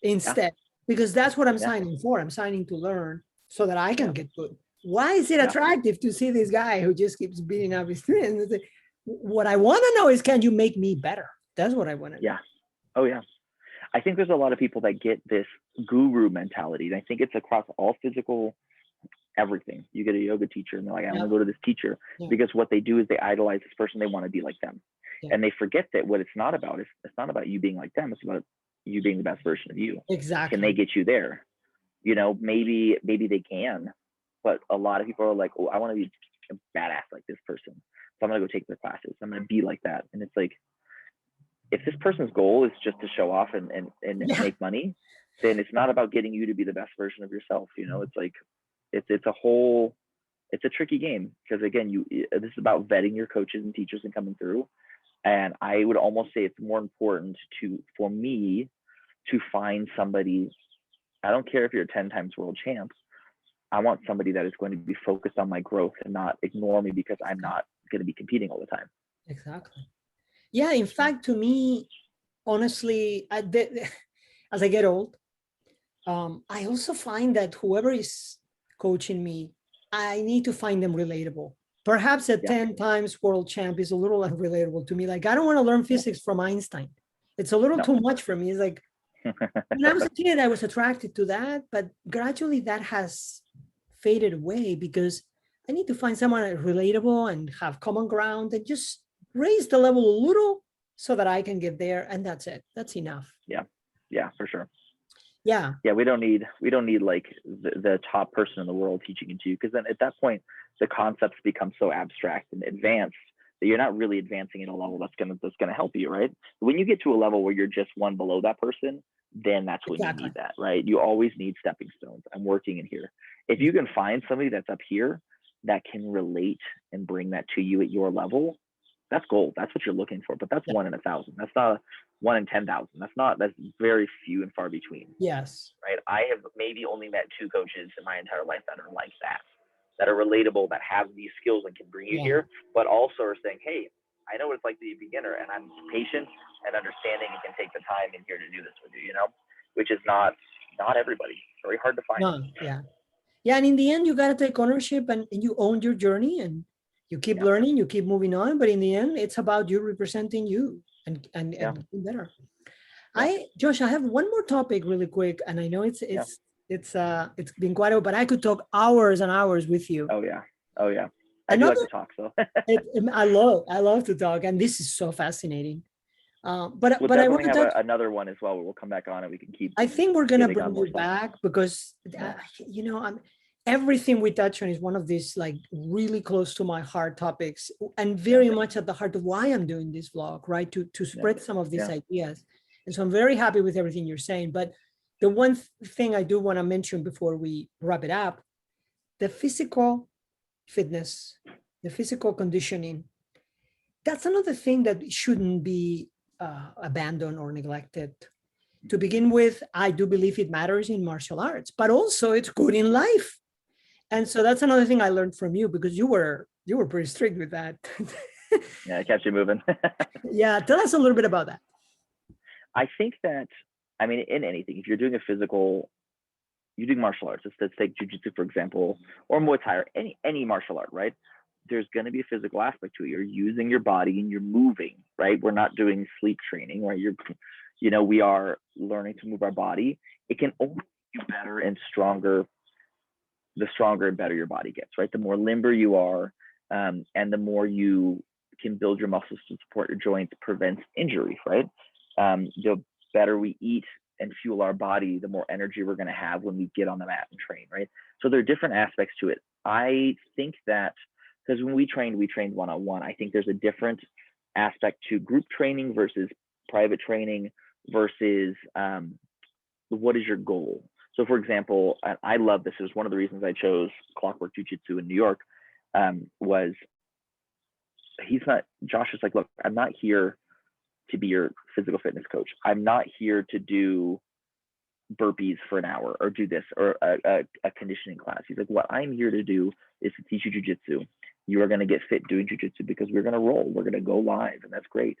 instead? Because that's what I'm signing for. I'm signing to learn so that I can get good. Why is it attractive to see this guy who just keeps beating up his students? What I want to know is, can you make me better? That's what I want to know. Yeah. Oh, yeah. I think there's a lot of people that get this guru mentality. And I think it's across all physical, everything. You get a yoga teacher and they're like, I want to go to this teacher, because what they do is they idolize this person. They want to be like them. And they forget that what it's not about is, it's not about you being like them. It's about you being the best version of you. Exactly. Can they get you there? You know, maybe they can, but a lot of people are like, oh, I want to be a badass like this person. So I'm going to go take their classes. I'm going to be like that. And it's like, if this person's goal is just to show off and make money, then it's not about getting you to be the best version of yourself. You know, it's like, it's a tricky game, because again, this is about vetting your coaches and teachers and coming through. And I would almost say it's more important for me to find somebody. I don't care if you're a 10 times world champ. I want somebody that is going to be focused on my growth and not ignore me because I'm not going to be competing all the time. Exactly. Yeah, in fact, to me, honestly, as I get old, I also find that whoever is coaching me, I need to find them relatable. Perhaps a 10 times world champ is a little unrelatable to me. Like, I don't want to learn physics from Einstein. It's a little too much for me. It's like, when I was a kid, I was attracted to that, but gradually that has faded away, because I need to find someone relatable and have common ground and just raise the level a little so that I can get there. And that's it. That's enough. Yeah, for sure. Yeah. We don't need like the top person in the world teaching it to you, because then at that point, the concepts become so abstract and advanced that you're not really advancing at a level that's gonna help you, right? When you get to a level where you're just one below that person, then that's when you need that, right? You always need stepping stones. I'm working in here. If you can find somebody that's up here that can relate and bring that to you at your level, that's gold. That's what you're looking for. But that's 1 in 1,000. That's not 1 in 10,000. That's very few and far between. Yes. Right. I have maybe only met 2 coaches in my entire life that are like that are relatable, that have these skills and can bring you here, but also are saying, hey, I know what it's like to be a beginner, and I'm patient and understanding and can take the time in here to do this with you, you know, which is not everybody. It's very hard to find. No, yeah. Yeah. And in the end, you got to take ownership and you own your journey, and you keep learning, you keep moving on. But in the end, it's about you representing you and getting better. Josh, I have one more topic really quick. And I know it's been quite a, but I could talk hours and hours with you. Oh yeah. I do like to talk, so. I love to talk, and this is so fascinating. But I want to have another one as well where we'll come back on and we can keep. I think we're gonna bring you back, because everything we touch on is one of these like really close to my heart topics, and very much at the heart of why I'm doing this vlog, right? To spread some of these ideas. And so I'm very happy with everything you're saying. But the one thing I do want to mention before we wrap it up, the physical fitness, the physical conditioning, that's another thing that shouldn't be abandoned or neglected. To begin with, I do believe it matters in martial arts, but also it's good in life. And so that's another thing I learned from you, because you were pretty strict with that. Yeah, it kept you moving. Yeah, tell us a little bit about that. I think that, I mean, in anything, if you're doing you're doing martial arts, let's take jujitsu, for example, or Muay Thai, or any martial art, right? There's going to be a physical aspect to it. You're using your body and you're moving, right? We're not doing sleep training, right? We are learning to move our body. It can only be better and stronger, the stronger and better your body gets, right? The more limber you are, and the more you can build your muscles to support your joints, prevents injury, right? The better we eat and fuel our body, the more energy we're going to have when we get on the mat and train, right? So there are different aspects to it. I think that, because when we trained one-on-one, I think there's a different aspect to group training versus private training versus what is your goal? So for example, I love this. It was one of the reasons I chose Clockwork Jiu-Jitsu in New York, was Josh is like, look, I'm not here to be your physical fitness coach. I'm not here to do burpees for an hour or do this or a conditioning class. He's like, what I'm here to do is to teach you jujitsu. You are going to get fit doing jujitsu because we're going to roll. We're going to go live, and that's great.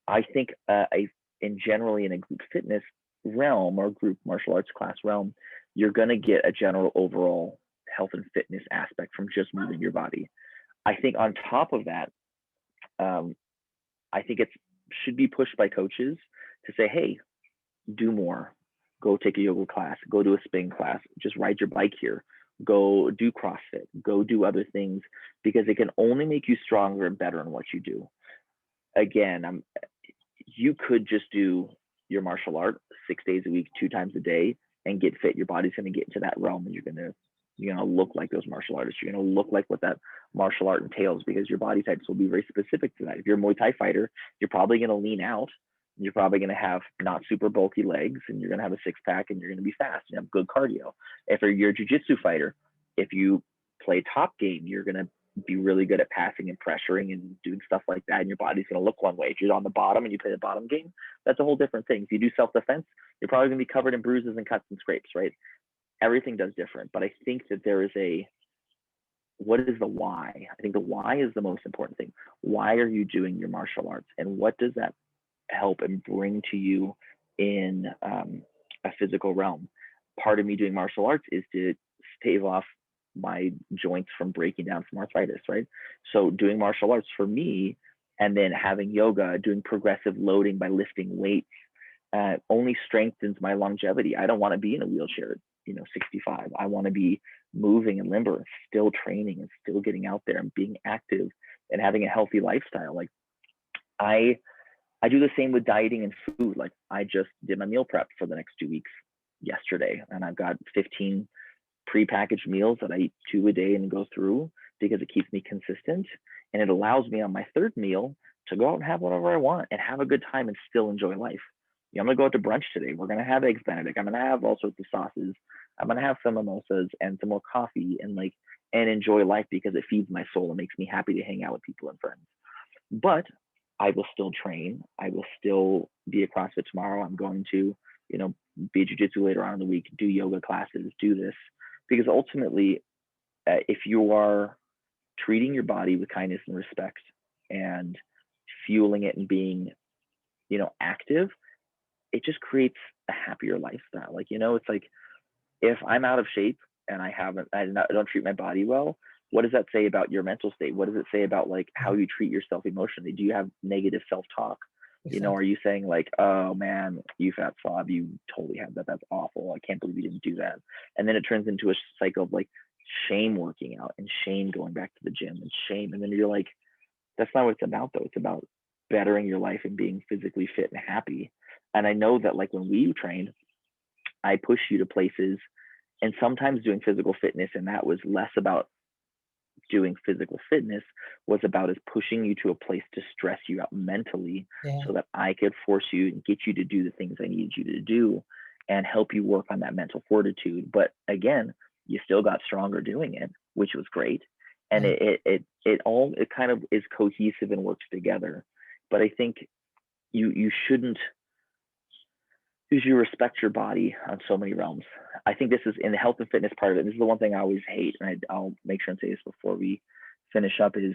I think generally in a group fitness realm or group martial arts class realm, you're going to get a general overall health and fitness aspect from just moving your body. I think on top of that, I think it should be pushed by coaches to say, hey, do more. Go take a yoga class, go do a spin class, just ride your bike here, go do CrossFit, go do other things, because it can only make you stronger and better in what you do. Again, you could just do your martial art 6 days a week, 2 times a day, and get fit. Your body's going to get into that realm, and you're going to look like those martial artists. You're going to look like what that martial art entails, because your body types will be very specific to that. If you're a Muay Thai fighter, you're probably going to lean out. You're probably going to have not super bulky legs, and you're going to have a 6-pack, and you're going to be fast and have good cardio. If you're a jiu-jitsu fighter, if you play top game, you're going to be really good at passing and pressuring and doing stuff like that, and your body's going to look one way. If you're on the bottom and you play the bottom game, that's a whole different thing. If you do self-defense, you're probably going to be covered in bruises and cuts and scrapes, right? Everything does different, but I think that there is what is the why? I think the why is the most important thing. Why are you doing your martial arts, and what does that help and bring to you in a physical realm? Part of me doing martial arts is to stave off my joints from breaking down from arthritis, right? So doing martial arts for me, and then having yoga, doing progressive loading by lifting weights, only strengthens my longevity. I don't want to be in a wheelchair, 65. I want to be moving and limber, still training and still getting out there and being active and having a healthy lifestyle. Like I do the same with dieting and food. Like I just did my meal prep for the next 2 weeks yesterday, and I've got 15 prepackaged meals that I eat 2 a day and go through, because it keeps me consistent, and it allows me on my 3rd meal to go out and have whatever I want and have a good time and still enjoy life. I'm gonna go out to brunch today. We're gonna have eggs Benedict. I'm gonna have all sorts of sauces. I'm gonna have some mimosas and some more coffee and enjoy life, because it feeds my soul. It makes me happy to hang out with people and friends. But I will still train. I will still be at CrossFit tomorrow. I'm going to, be jiu-jitsu later on in the week, do yoga classes, do this, because ultimately, if you are treating your body with kindness and respect and fueling it and being, active, it just creates a happier lifestyle. It's like, if I'm out of shape and I don't treat my body well, what does that say about your mental state? What does it say about how you treat yourself emotionally? Do you have negative self-talk? Exactly. Are you saying oh man, you fat slob, you totally have that. That's awful. I can't believe you didn't do that. And then it turns into a cycle of shame working out and shame going back to the gym and shame. And then you're like, that's not what it's about though. It's about bettering your life and being physically fit and happy. And I know that when we trained, I push you to places, and sometimes doing physical fitness, and that was less about doing physical fitness, was about pushing you to a place to stress you out mentally, so that I could force you and get you to do the things I needed you to do. and help you work on that mental fortitude. But again, you still got stronger doing it, which was great. And it kind of is cohesive and works together. But I think you shouldn't, because you respect your body on so many realms. I think this is in the health and fitness part of it. This is the one thing I always hate, and I'll make sure and say this before we finish up, is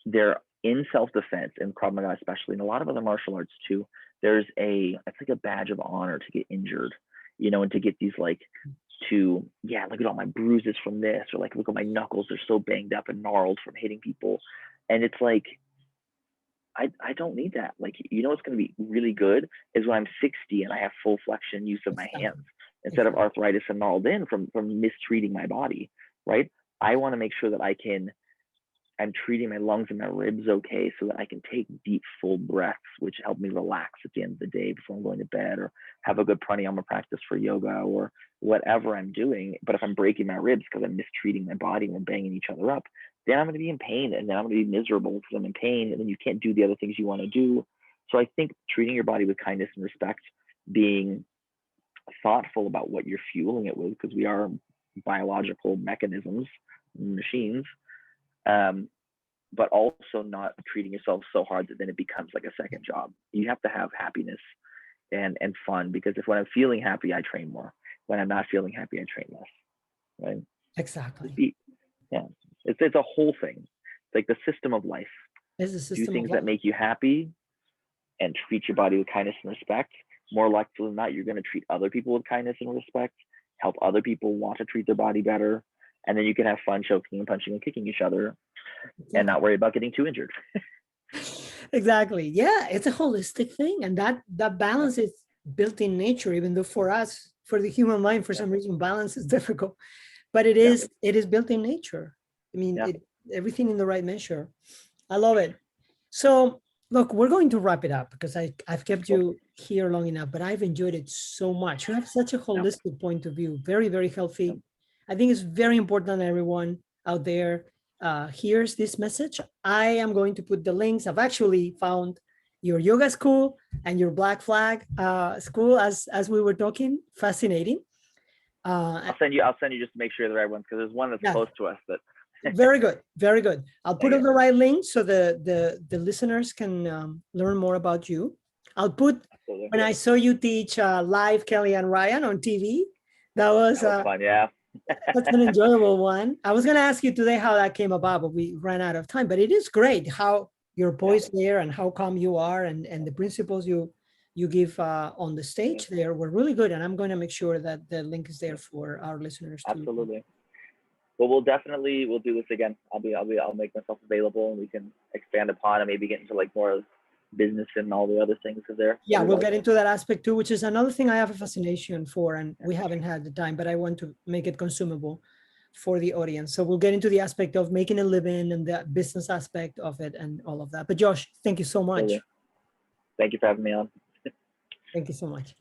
there in self-defense and Krav Maga especially, and a lot of other martial arts too, it's like a badge of honor to get injured, and to get these look at all my bruises from this, or like, look at my knuckles, they're so banged up and gnarled from hitting people. And it's like, I don't need that. Like, what's going to be really good is when I'm 60 and I have full flexion use of my hands instead of arthritis and gnarled in from mistreating my body, right? I want to make sure that I'm treating my lungs and my ribs okay, so that I can take deep, full breaths, which help me relax at the end of the day before I'm going to bed, or have a good pranayama practice for yoga or whatever I'm doing. But if I'm breaking my ribs because I'm mistreating my body and we're banging each other up, then I'm going to be in pain, and then I'm going to be miserable because I'm in pain, and then you can't do the other things you want to do. So I think treating your body with kindness and respect, being thoughtful about what you're fueling it with, because we are biological mechanisms, machines, but also not treating yourself so hard that then it becomes like a second job. You have to have happiness and fun, because when I'm feeling happy, I train more. When I'm not feeling happy, I train less. Right? Exactly. Yeah. It's a whole thing. It's like the system of life. It's a system do things that make you happy and treat your body with kindness and respect. More likely than not, you're going to treat other people with kindness and respect, help other people want to treat their body better, and then you can have fun choking and punching and kicking each other and not worry about getting too injured. Exactly. Yeah, it's a holistic thing, and that balance is built in nature, even though for us, for the human mind, for some reason, balance is difficult, but it is built in nature. I mean, everything in the right measure. I love it. So look, we're going to wrap it up, because I've kept you here long enough, but I've enjoyed it so much. You have such a holistic point of view, very, very healthy. I think it's very important that everyone out there hears this message. I am going to put the links. I've actually found your yoga school and your Black Flag school as we were talking. Fascinating. I'll send you just to make sure the right ones, because there's one that's close to us that. Very good, very good. I'll put on the right link so the listeners can learn more about you. I'll put when I saw you teach live Kelly and Ryan on TV. That was fun. Yeah. That's an enjoyable one. I was going to ask you today how that came about, but we ran out of time. But it is great how your voice there and how calm you are, and the principles you give on the stage there were really good. And I'm going to make sure that the link is there for our listeners too. Absolutely. Well, we'll do this again. I'll make myself available, and we can expand upon and maybe get into like more business and all the other things there. Yeah, we'll get into that aspect too, which is another thing I have a fascination for, and we haven't had the time, but I want to make it consumable for the audience. So we'll get into the aspect of making a living and the business aspect of it and all of that. But Josh, thank you so much. Thank you for having me on. Thank you so much.